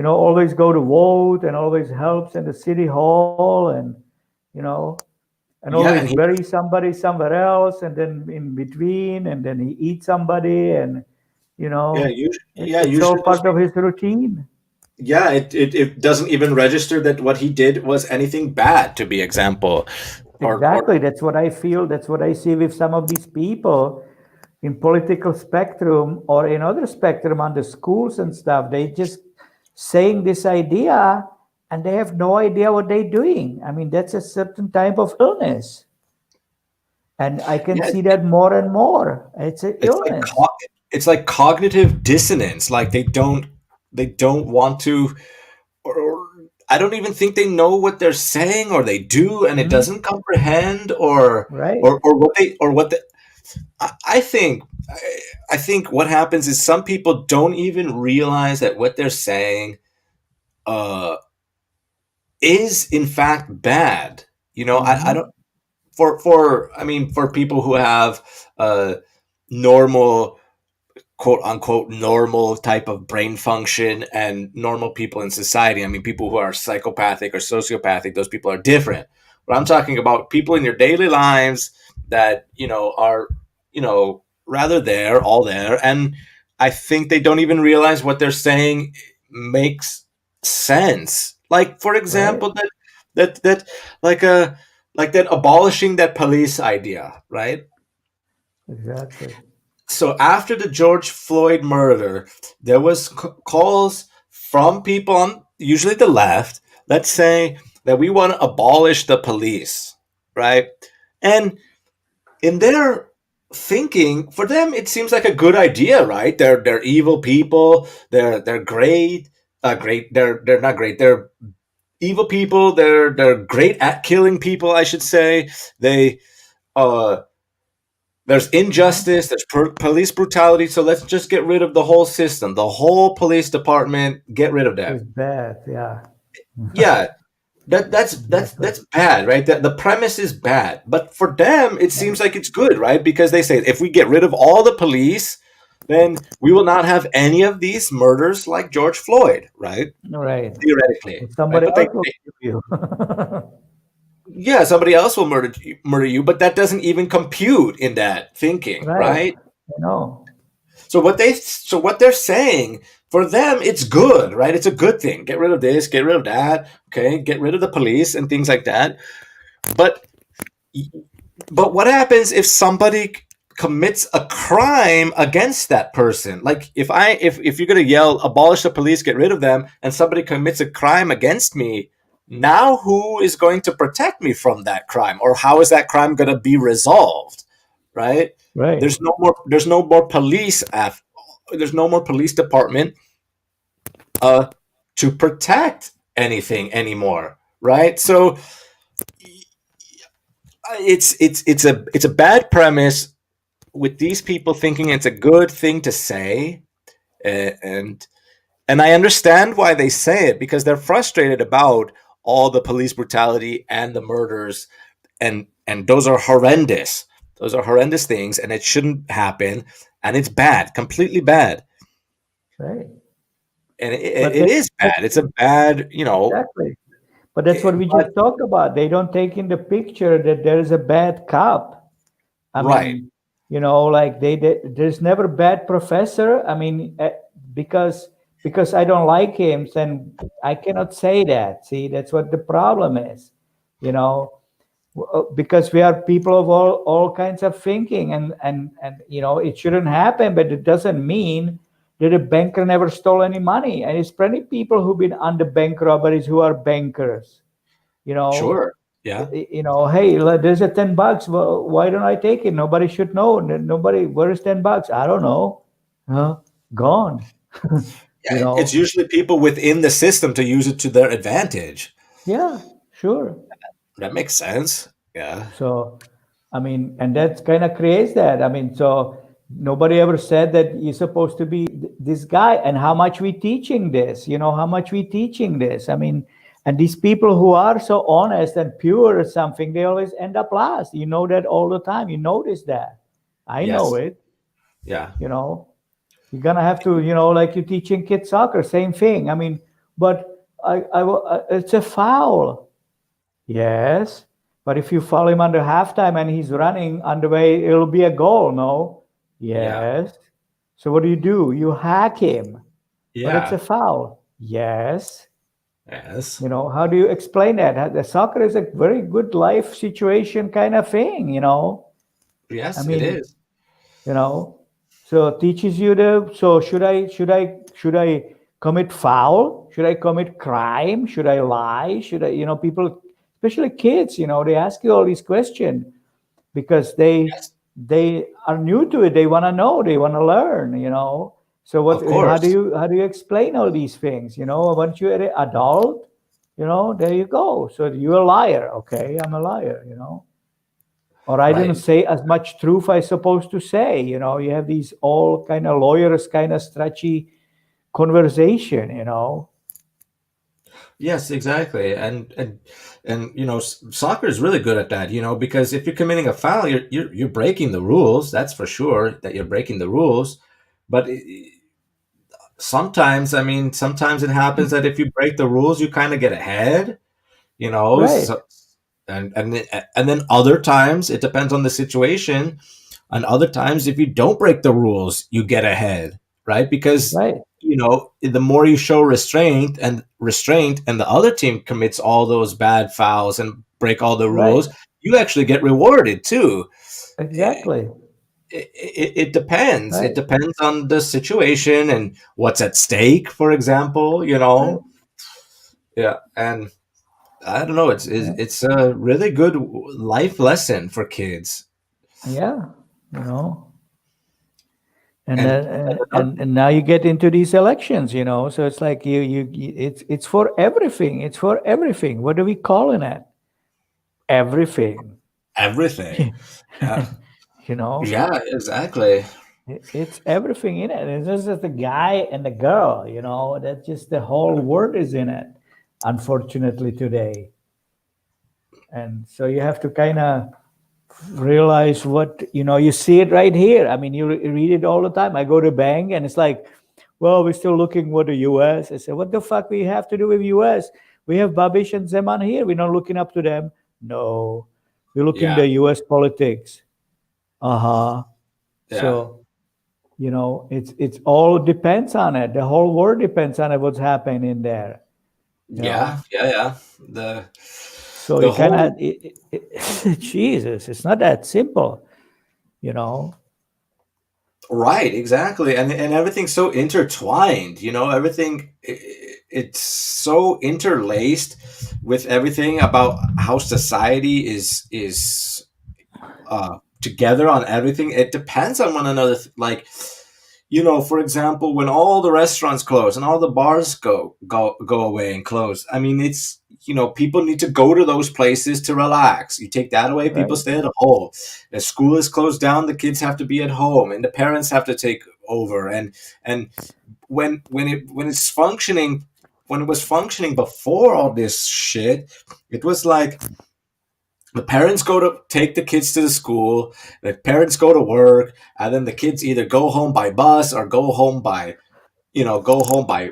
always go to vote and always helps in the city hall and you know and Yeah, always and he bury somebody somewhere else and then in between and then he eats somebody and you yeah, know usually yeah, it's all usually those part of people, his routine. yeah, it doesn't even register that what he did was anything bad to be example. Or Exactly. That's what I feel. That's what I see with some of these people in political spectrum or in other spectrum on the schools and stuff. They just saying this idea and they have no idea what they're doing. I mean, that's a certain type of illness. And I can yeah, see that more and more. It's an it's like illness. it's like cognitive dissonance. Like they don't want to, or I don't even think they know what they're saying, or they do, and it Mhm. doesn't comprehend, or Right. or what they. I think I think what happens is some people don't even realize that what they're saying uh, is in fact bad. I don't Hmm. for I mean for people who have normal quote unquote normal type of brain function and normal people in society. I mean, people who are psychopathic or sociopathic, those people are different. But I'm talking about people in your daily lives that, are, rather there, all there. And I think they don't even realize what they're saying makes sense. Like, for Right. example, that like like that abolishing that police idea, right? Exactly. So after the George Floyd murder, there was calls from people on usually the left, let's say, that we want to abolish the police, right? And in their thinking, for them, it seems like a good idea, right? They're evil people. They're great. Great. They're not great. They're evil people. They're great at killing people. I should say. They uh there's Hmm. injustice, there's police brutality, so let's just get rid of the whole system, the whole police department, get rid of It's that. bad. Yeah. Yeah, Exactly. that's bad, right? The premise is bad, but for them it Yeah. seems like it's good, right? Because they say if we get rid of all the police, then we will not have any of these murders like George Floyd, right? Right. Theoretically, right? Somebody But else will they kill you. yeah, somebody else will murder you, but that doesn't even compute in that thinking, Right. right? You know. So what they're saying, for them it's good, right? It's a good thing. Get rid of this, get rid of that, okay? Get rid of the police and things like that. But but what happens if somebody commits a crime against that person? Like if you're going to yell abolish the police, get rid of them, and somebody commits a crime against me, now who is going to protect me from that crime, or how is that crime going to be resolved, right? Right. There's no more there's no more police department uh to protect anything anymore, right? So it's a bad premise with these people thinking it's a good thing to say, and I understand why they say it, because they're frustrated about all the police brutality and the murders, and those are horrendous things, and it shouldn't happen, and it's bad, completely bad, Right. and But it is bad. It's a bad, exactly. But that's what we but just talked about. They don't take in the picture that there is a bad cop. I right. mean, like there's never bad professor. I mean, because I don't like him, then I cannot say that. See, that's what the problem is. You know, because we are people of all kinds of thinking, and it shouldn't happen, but it doesn't mean that a banker never stole any money. And it's plenty people who've been under bank robberies who are bankers. You know, Sure. Yeah. hey, there's a $10. Well, why don't I take it? Nobody should know. Nobody, where is $10? I don't know. Huh? Gone. you Yeah, it's know, usually people within the system to use it to their advantage. yeah, sure. That makes sense. Yeah. So, I mean, and that kind of creates that. I mean, so nobody ever said that you're supposed to be this guy, and how much we teaching this, how much we teaching this. I mean, and these people who are so honest and pure or something, they always end up last. You know that all the time. You notice that. I know Yes. it, Yeah. you know. You're gonna have to, like you're teaching kids soccer, same thing. I mean, but it's a foul. Yes, but if you foul him under halftime and he's running underway, it'll be a goal. No. Yeah. Yes. So what do? You hack him, but it's Yeah. a foul. Yes. Yes. How do you explain that? The soccer is a very good life situation kind of thing. I Yes, it mean, is. you know so it teaches you so should I commit foul, should I commit crime, should I lie, should I, people, especially kids, they ask you all these questions because they Yes. they are new to it, they want to know, they want to learn, so Of how do course. you explain all these things, once you're an adult, there you go, so you're a liar, okay, I'm a liar, or I didn't Right. say as much truth I supposed to say. You have these all kind of lawyers, kind of stretchy conversation. Yes, exactly. And soccer is really good at that, because if you're committing a foul, you're breaking the rules. That's for sure that you're breaking the rules. But sometimes, I mean, sometimes it happens that if you break the rules, you kind of get ahead, Right, so, and then other times it depends on the situation, and other times if you don't break the rules you get ahead, right? Because right, the more you show restraint and the other team commits all those bad fouls and break all the right. rules, you actually get rewarded too. Exactly. It depends. It Right, depends on the situation and what's at stake, for example, right. yeah. And I don't know. Yeah, It's a really good life lesson for kids. yeah. You know, and And, then and now you get into these elections. So it's like it's for everything. It's for everything. What are we calling it? Everything. everything. Yeah, you know. yeah, exactly. It's everything in it. It's not just the guy and the girl, That's just the whole world is in it, unfortunately, today. And so you have to kind of realize what, you see it right here. I mean, you read it all the time. I go to bank and it's like, well, we're still looking with the US. I said, what the fuck we have to do with US? We have Babish and Zeman here. We're not looking up to them. No, we're looking Yeah, the US politics. Uh-huh. yeah, So, it's all depends on it. The whole world depends on it, what's happening in there. You yeah, know. yeah, yeah. The So the you cannot. whole Jesus, it's not that simple. You know. right, exactly, and everything's so intertwined. Everything it's so interlaced with everything about how society is together on everything. It depends on one another. Like, for example, when all the restaurants close and all the bars go away and close, I mean, it's people need to go to those places to relax. You take that away, people Right. stay at home. As school is closed down, the kids have to be at home, and the parents have to take over. And when it was functioning before all this shit, it was like the parents go to take the kids to the school, the parents go to work, and then the kids either go home by bus or go home by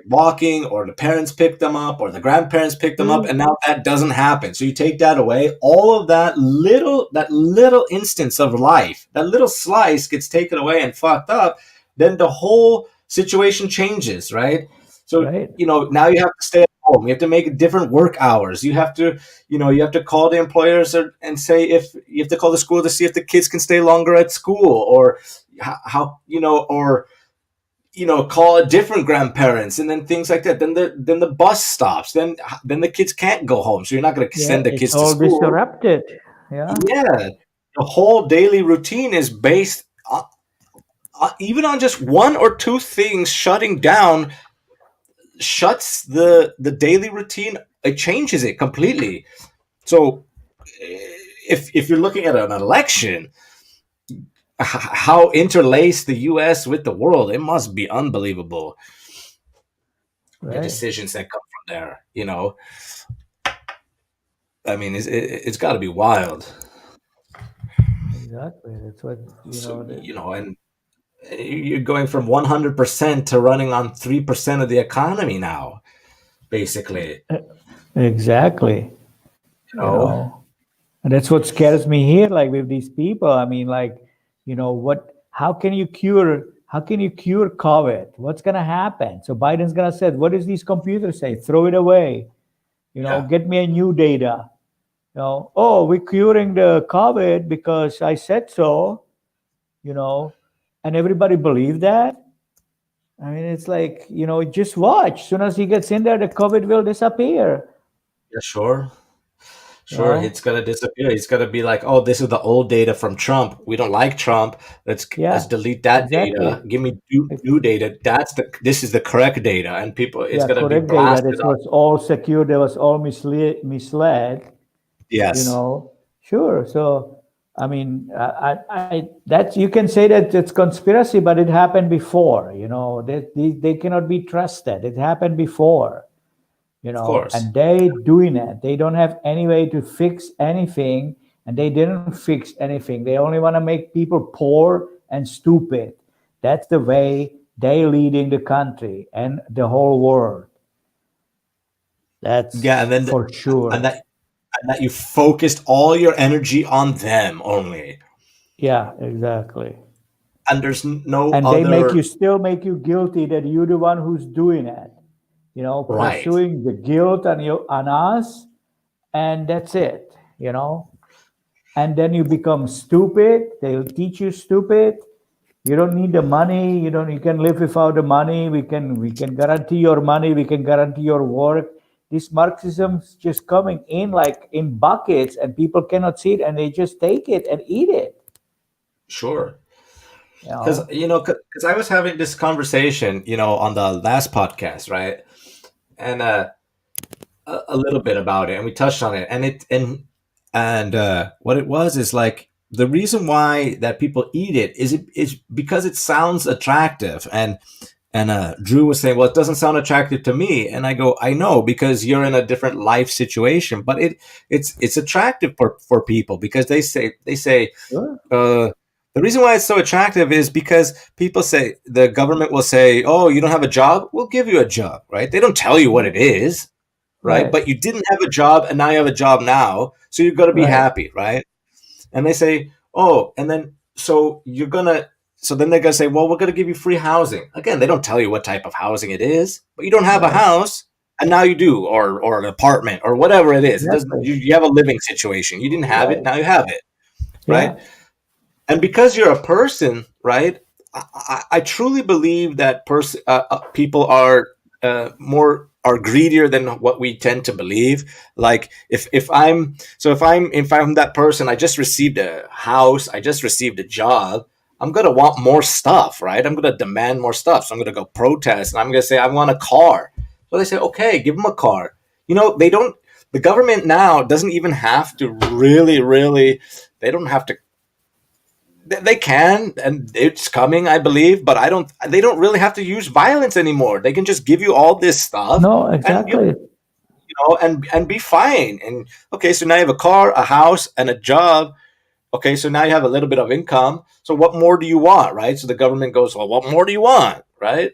walking, or the parents pick them up or the grandparents pick them up, True. and now that doesn't happen. So you take that away, all of that little instance of life, that little slice gets taken away and fucked up, then the whole situation changes, right? So Right. now you have to stay at home, you have to make different work hours, you have to call the employers, and say, if you have to call the school to see if the kids can stay longer at school, or how or call a different grandparents, and then things like that. Then the bus stops. Then the kids can't go home. So you're not going to Yeah. send the It's kids to all school. disrupted. Yeah. Yeah, the whole daily routine is based even on just one or two things shutting down. Shuts the daily routine. It changes it completely. So if you're looking at an election, how interlaced the U.S. with the world, it must be unbelievable. The Right. decisions that come from there. I mean, it's got to be wild. Exactly. That's what So, that, and you're going from 100% to running on 3% of the economy now, basically. exactly. You know, And that's what scares me here, like with these people. I mean, like, what, how can you cure COVID? What's gonna happen? So Biden's gonna say, what does these computers say? Throw it away. yeah, Get me a new data. Oh, we're curing the COVID because I said so, you know, and everybody believe that. I mean, it's like, just watch. As soon as he gets in there, the COVID will disappear. yeah, sure. You Sure, know? it's gonna disappear. It's gonna be like, oh, this is the old data from Trump. We don't like Trump. Let's Yeah, delete that data. exactly. Give me new data. This is the correct data, and people, it's Yeah, gonna be correct data. blasted This up. was all secure. That was all misled. You Yes, know, sure. So, I mean, that you can say that it's conspiracy, but it happened before. They cannot be trusted. It happened before. of course. And they doing it. They don't have any way to fix anything, and they didn't fix anything. They only want to make people poor and stupid. That's the way they leading the country and the whole world. Yeah, That's and then for and sure. that you focused all your energy on them only, Yeah, exactly. and there's no And they other still make you guilty that you're the one who's doing it. right. Pursuing the guilt on us, and that's it. And then you become stupid. They'll teach you stupid. You don't need the money. You can live without the money. We can guarantee your money. We can guarantee your work. This Marxism's just coming in like in buckets, and people cannot see it, and they just take it and eat it. Sure, You because know? I was having this conversation, on the last podcast, right? And a little bit about it, and we touched on it, and what it was is like, the reason why that people eat it is because it sounds attractive, And Drew was saying, "Well, it doesn't sound attractive to me." And I go, "I know, because you're in a different life situation, but it's attractive for people, because they say Sure. the reason why it's so attractive is because people say, the government will say, "Oh, you don't have a job? We'll give you a job," right? They don't tell you what it is, right? Right. But you didn't have a job, and now you have a job now, so you're going to be Right. happy, right? And they say, "Oh," and then so then they're gonna say, "Well, we're gonna give you free housing." Again, they don't tell you what type of housing it is, but you don't have a Right. house, and now you do, or an apartment, or whatever it is. It doesn't. Exactly. You have a living situation. You didn't have it, Right. now you have it, right? Yeah. And because you're a person, right? I truly believe that people are greedier than what we tend to believe. Like, if I'm that person, I just received a house, I just received a job, I'm gonna want more stuff, right? I'm gonna demand more stuff. So I'm gonna go protest, and I'm gonna say I want a car. So they say, okay, give them a car. They don't. The government now doesn't even have to really. They don't have to. They can, and it's coming, I believe, but I don't. They don't really have to use violence anymore. They can just give you all this stuff, No, and exactly. and be fine. And okay, so now you have a car, a house, and a job. Okay, so now you have a little bit of income. So what more do you want, right? So the government goes, well, what more do you want, right?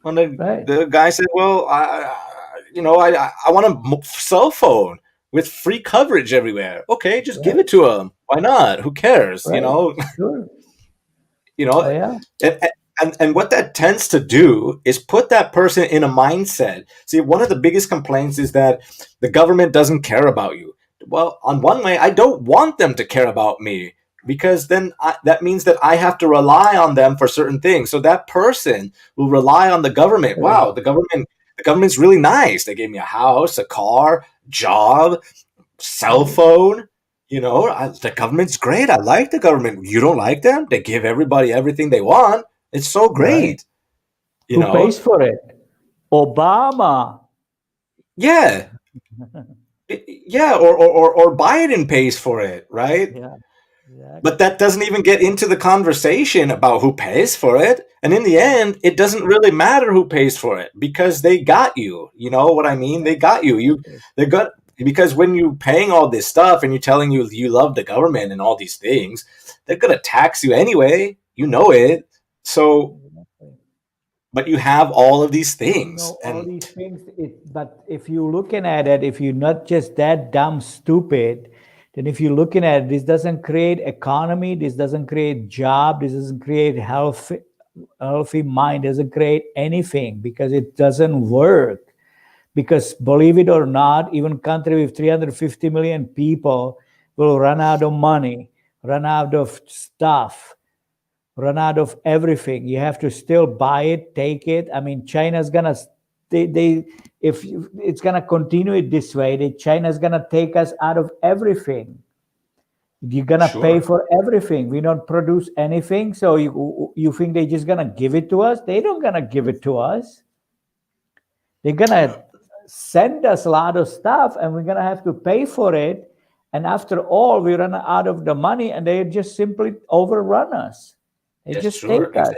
And Right. the guy said, well, I want a cell phone with free coverage everywhere. Okay, just give Right. it to him. Why not? Who cares? Right. Sure. You Oh, know, yeah. and, and what that tends to do is put that person in a mindset. See, one of the biggest complaints is that the government doesn't care about you. Well, on one way, I don't want them to care about me, because then that means that I have to rely on them for certain things. So that person will rely on the government. Exactly. Wow, the government's really nice. They gave me a house, a car, job, cell Right. phone. The government's great. I like the government. You don't like them? They give everybody everything they want. It's so Right. great. You Who know? pays for it? Obama. Yeah. Yeah, or Biden pays for it, right? Yeah. Exactly. But that doesn't even get into the conversation about who pays for it. And in the end, it doesn't really matter who pays for it, because they got you. You know what I mean? They got you. Exactly. They're good, because when you're paying all this stuff and you're telling you love the government and all these things, they're gonna tax you anyway. You know it. So, Exactly. but you have all of these You things, know all and these things, but if you're looking at it, if you're not just that dumb stupid, then if you're looking at it, this doesn't create economy, this doesn't create job, this doesn't create healthy mind, doesn't create anything, because it doesn't work. Because believe it or not, even country with 350 million people will run out of money, run out of stuff, run out of everything. You have to still buy it, take it. I mean, China's gonna they if it's gonna continue it this way, China's gonna take us out of everything. You're gonna pay sure. for everything. We don't produce anything, so you think they're just gonna give it to us? They don't gonna give it to us. They're gonna send us a lot of stuff, and we're gonna have to pay for it. And after all, we run out of the money, and they just simply overrun us. They Yes, just sure, take us,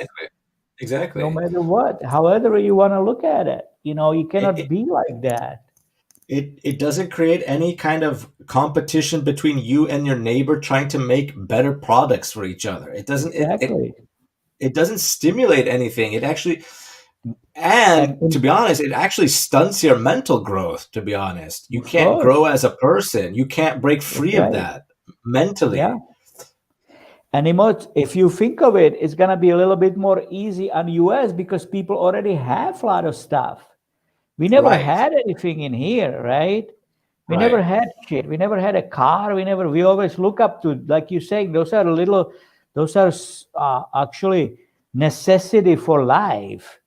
exactly, no exactly. matter what, however you want to look at it. You It, cannot it, be like that. it doesn't create any kind of competition between you and your neighbor trying to make better products for each other. It doesn't it, it, Exactly. it doesn't stimulate anything. It actually, and And to be honest, it actually stunts your mental growth. To be honest, you of can't grow course, as a person. You can't break that's free of right. that Yeah. mentally. And if you think of it, it's gonna be a little bit more easy on US because people already have a lot of stuff. We never Right, had anything in here, right? We never right. had shit. We never had a car. We always look up to, like you say, those are actually necessity for life.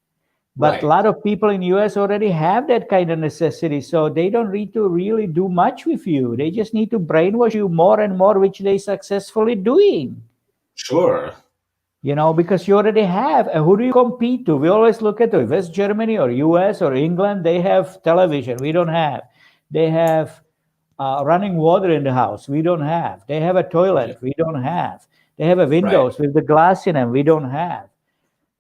But a Right. lot of people in US already have that kind of necessity. So they don't need to really do much with you. They just need to brainwash you more and more, which they successfully doing. Sure. Because you already have. And who do you compete to? We always look at West Germany or US or England. They have television. We don't have. They have running water in the house. We don't have. They have a Yeah. toilet. We don't have. They have a Right. windows with the glass in them. We don't have.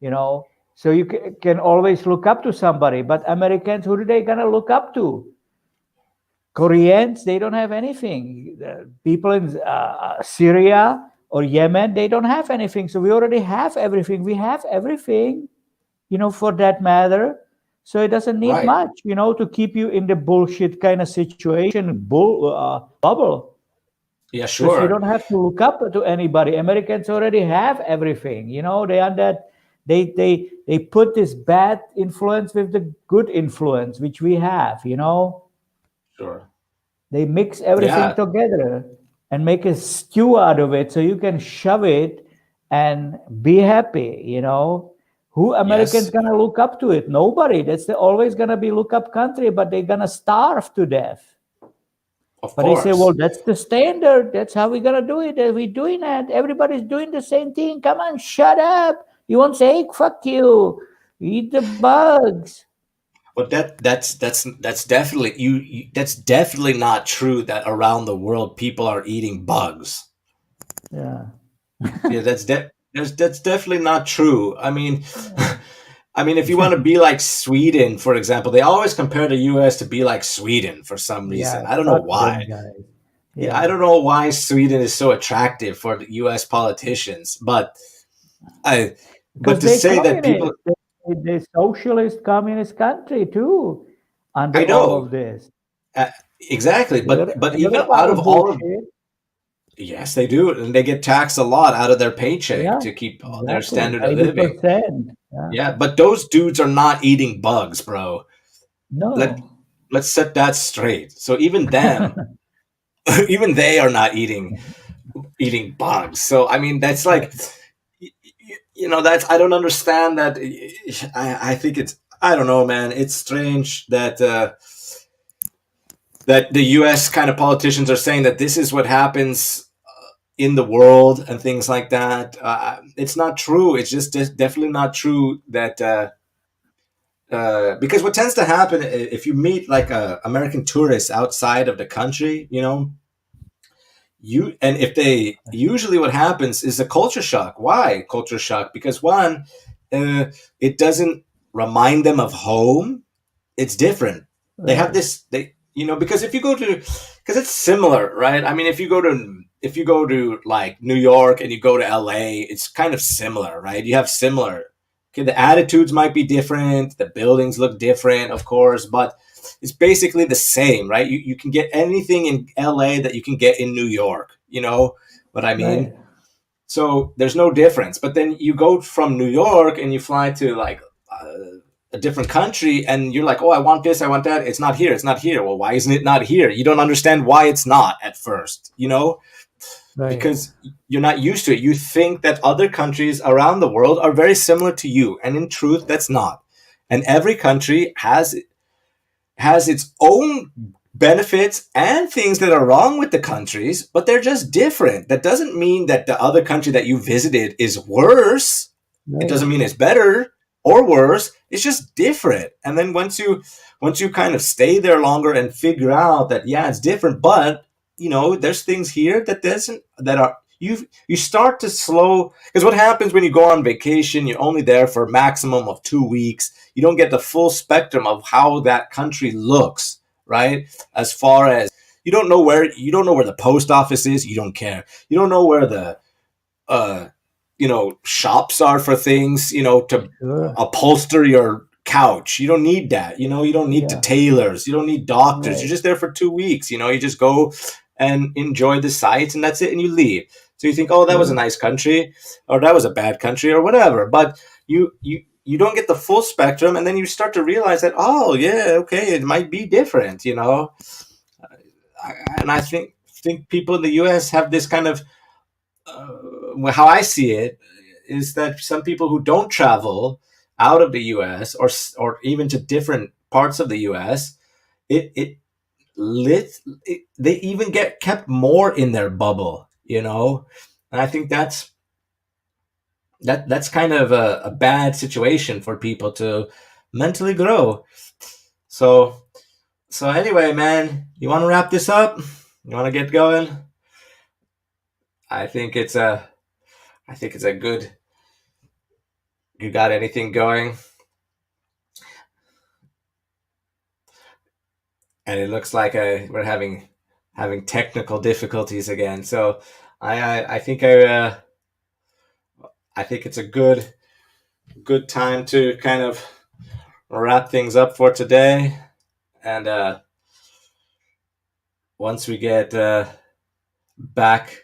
You know. So you can always look up to somebody. But Americans, who are they gonna look up to? Koreans, they don't have anything. People in Syria or Yemen, they don't have anything. So we already have everything. We have everything, for that matter. So it doesn't need Right. much, to keep you in the bullshit kind of situation, bubble. Yeah, Because you sure. don't have to look up to anybody. Americans already have everything. They are that they put this bad influence with the good influence, which we have. Sure. They mix everything Yeah. together and make a stew out of it so you can shove it and be happy. Who Americans Yes. gonna look up to it? Nobody. Always gonna be look up country, but they're gonna starve to death. Of But they say, well, course. that's the standard. That's how we're gonna do it. We're doing that. Everybody's doing the same thing. Come on, shut up. You won't say fuck you. Eat the bugs. But that's definitely that's definitely not true that around the world people are eating bugs. Yeah. Yeah, that's definitely not true. I mean, I mean, if you want to be like Sweden, for example, they always compare the U.S. to be like Sweden for some reason. Yeah. I don't know Fuck why. them guys. Yeah, I Yeah. don't know why Sweden is so attractive for the U.S. politicians, I, but Because to they say that people, communist. They socialist communist country too, under I all know of this. uh, exactly, but They got even a lot out of of all of bullshit. yes, they do, and they get taxed a lot out of their paycheck Yeah, to keep their exactly. standard of living. 80%. Yeah. Yeah, but those dudes are not eating bugs, bro. Let No. let's set that straight. So even them, even they are not eating bugs. So I mean, that's like, that's I don't understand that. I think it's I don't know, man. It's strange that that the U.S. kind of politicians are saying that this is what happens in the world and things like that. It's not true. It's just definitely not true that. Because what tends to happen if you meet like American tourists outside of the country, and if they usually what happens is a culture shock. Why culture shock? Because one, uh, it doesn't remind them of home. It's different. They have Right. this because if you go to because it's similar, right? I mean, if you go to like New York and you go to LA, it's kind of similar, right? You have similar. Okay, the attitudes might be different, the buildings look different, of course, but it's basically the same, right? You can get anything in LA that you can get in New York. You know what I Right. mean? So there's no difference. But then you go from New York and you fly to like a different country, and you're like, oh, I want this, I want that. It's not here. It's not here. Well, why isn't it not here? You don't understand why it's not at first, Right. because you're not used to it. You think that other countries around the world are very similar to you, and in truth, that's not. And every country has its own benefits and things that are wrong with the countries, but they're just different. That doesn't mean that the other country that you visited is worse. It Right. doesn't mean it's better or worse. It's just different. And then once you kind of stay there longer and figure out that yeah, it's different, but there's things here that are you start to slow because what happens when you go on vacation, you're only there for a maximum of 2 weeks. You don't get the full spectrum of how that country looks, right? As far as you don't know where the post office is, you don't care. You don't know where the uh shops are for things, to Sure. upholster your couch. You don't need that. You don't need the Yeah. tailors. You don't need doctors. You're Right. just there for 2 weeks. You just go and enjoy the sights, and that's it, and you leave. So you think, oh, that was a Sure. nice country, or that was a bad country, or whatever. But you don't get the full spectrum, and then you start to realize that, oh yeah, okay, it might be different. And I think people in the U.S. have this kind of how I see it is that some people who don't travel out of the U.S. or even to different parts of the U.S. it it they even get kept more in their bubble. And I think that's kind of a bad situation for people to mentally grow. So so anyway, man, you want to wrap this up? You want to get going? I think it's a I think it's a You got anything going? And it looks like we're having technical difficulties again. So I think I think it's a good time to kind of wrap things up for today. And once we get back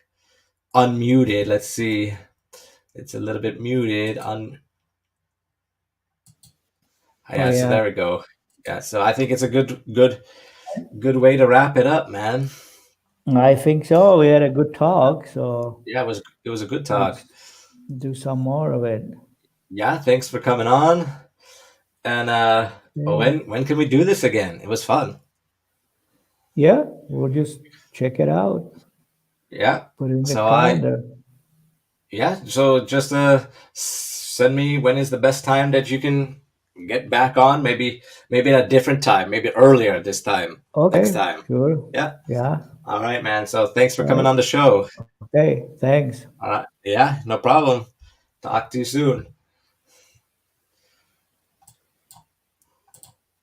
unmuted, let's see. It's a little bit muted. Oh, Yeah, so yeah. there we go. Yeah, so I think it's a good way to wrap it up, man. I think so. We had a good talk, so Yeah, it was a good talk. let's do some more of it. Yeah, thanks for coming on. And Okay. when can we do this again? It was fun. Yeah, we'll just check it out. Yeah. Put it in the So I calendar. yeah, so just send me when is the best time that you can get back on. Maybe at a different time, maybe earlier this time, next Okay, time. sure. Yeah. Yeah. All right, man. So thanks for coming Right. on the show. Okay. Thanks. All right. Yeah, no problem. Talk to you soon.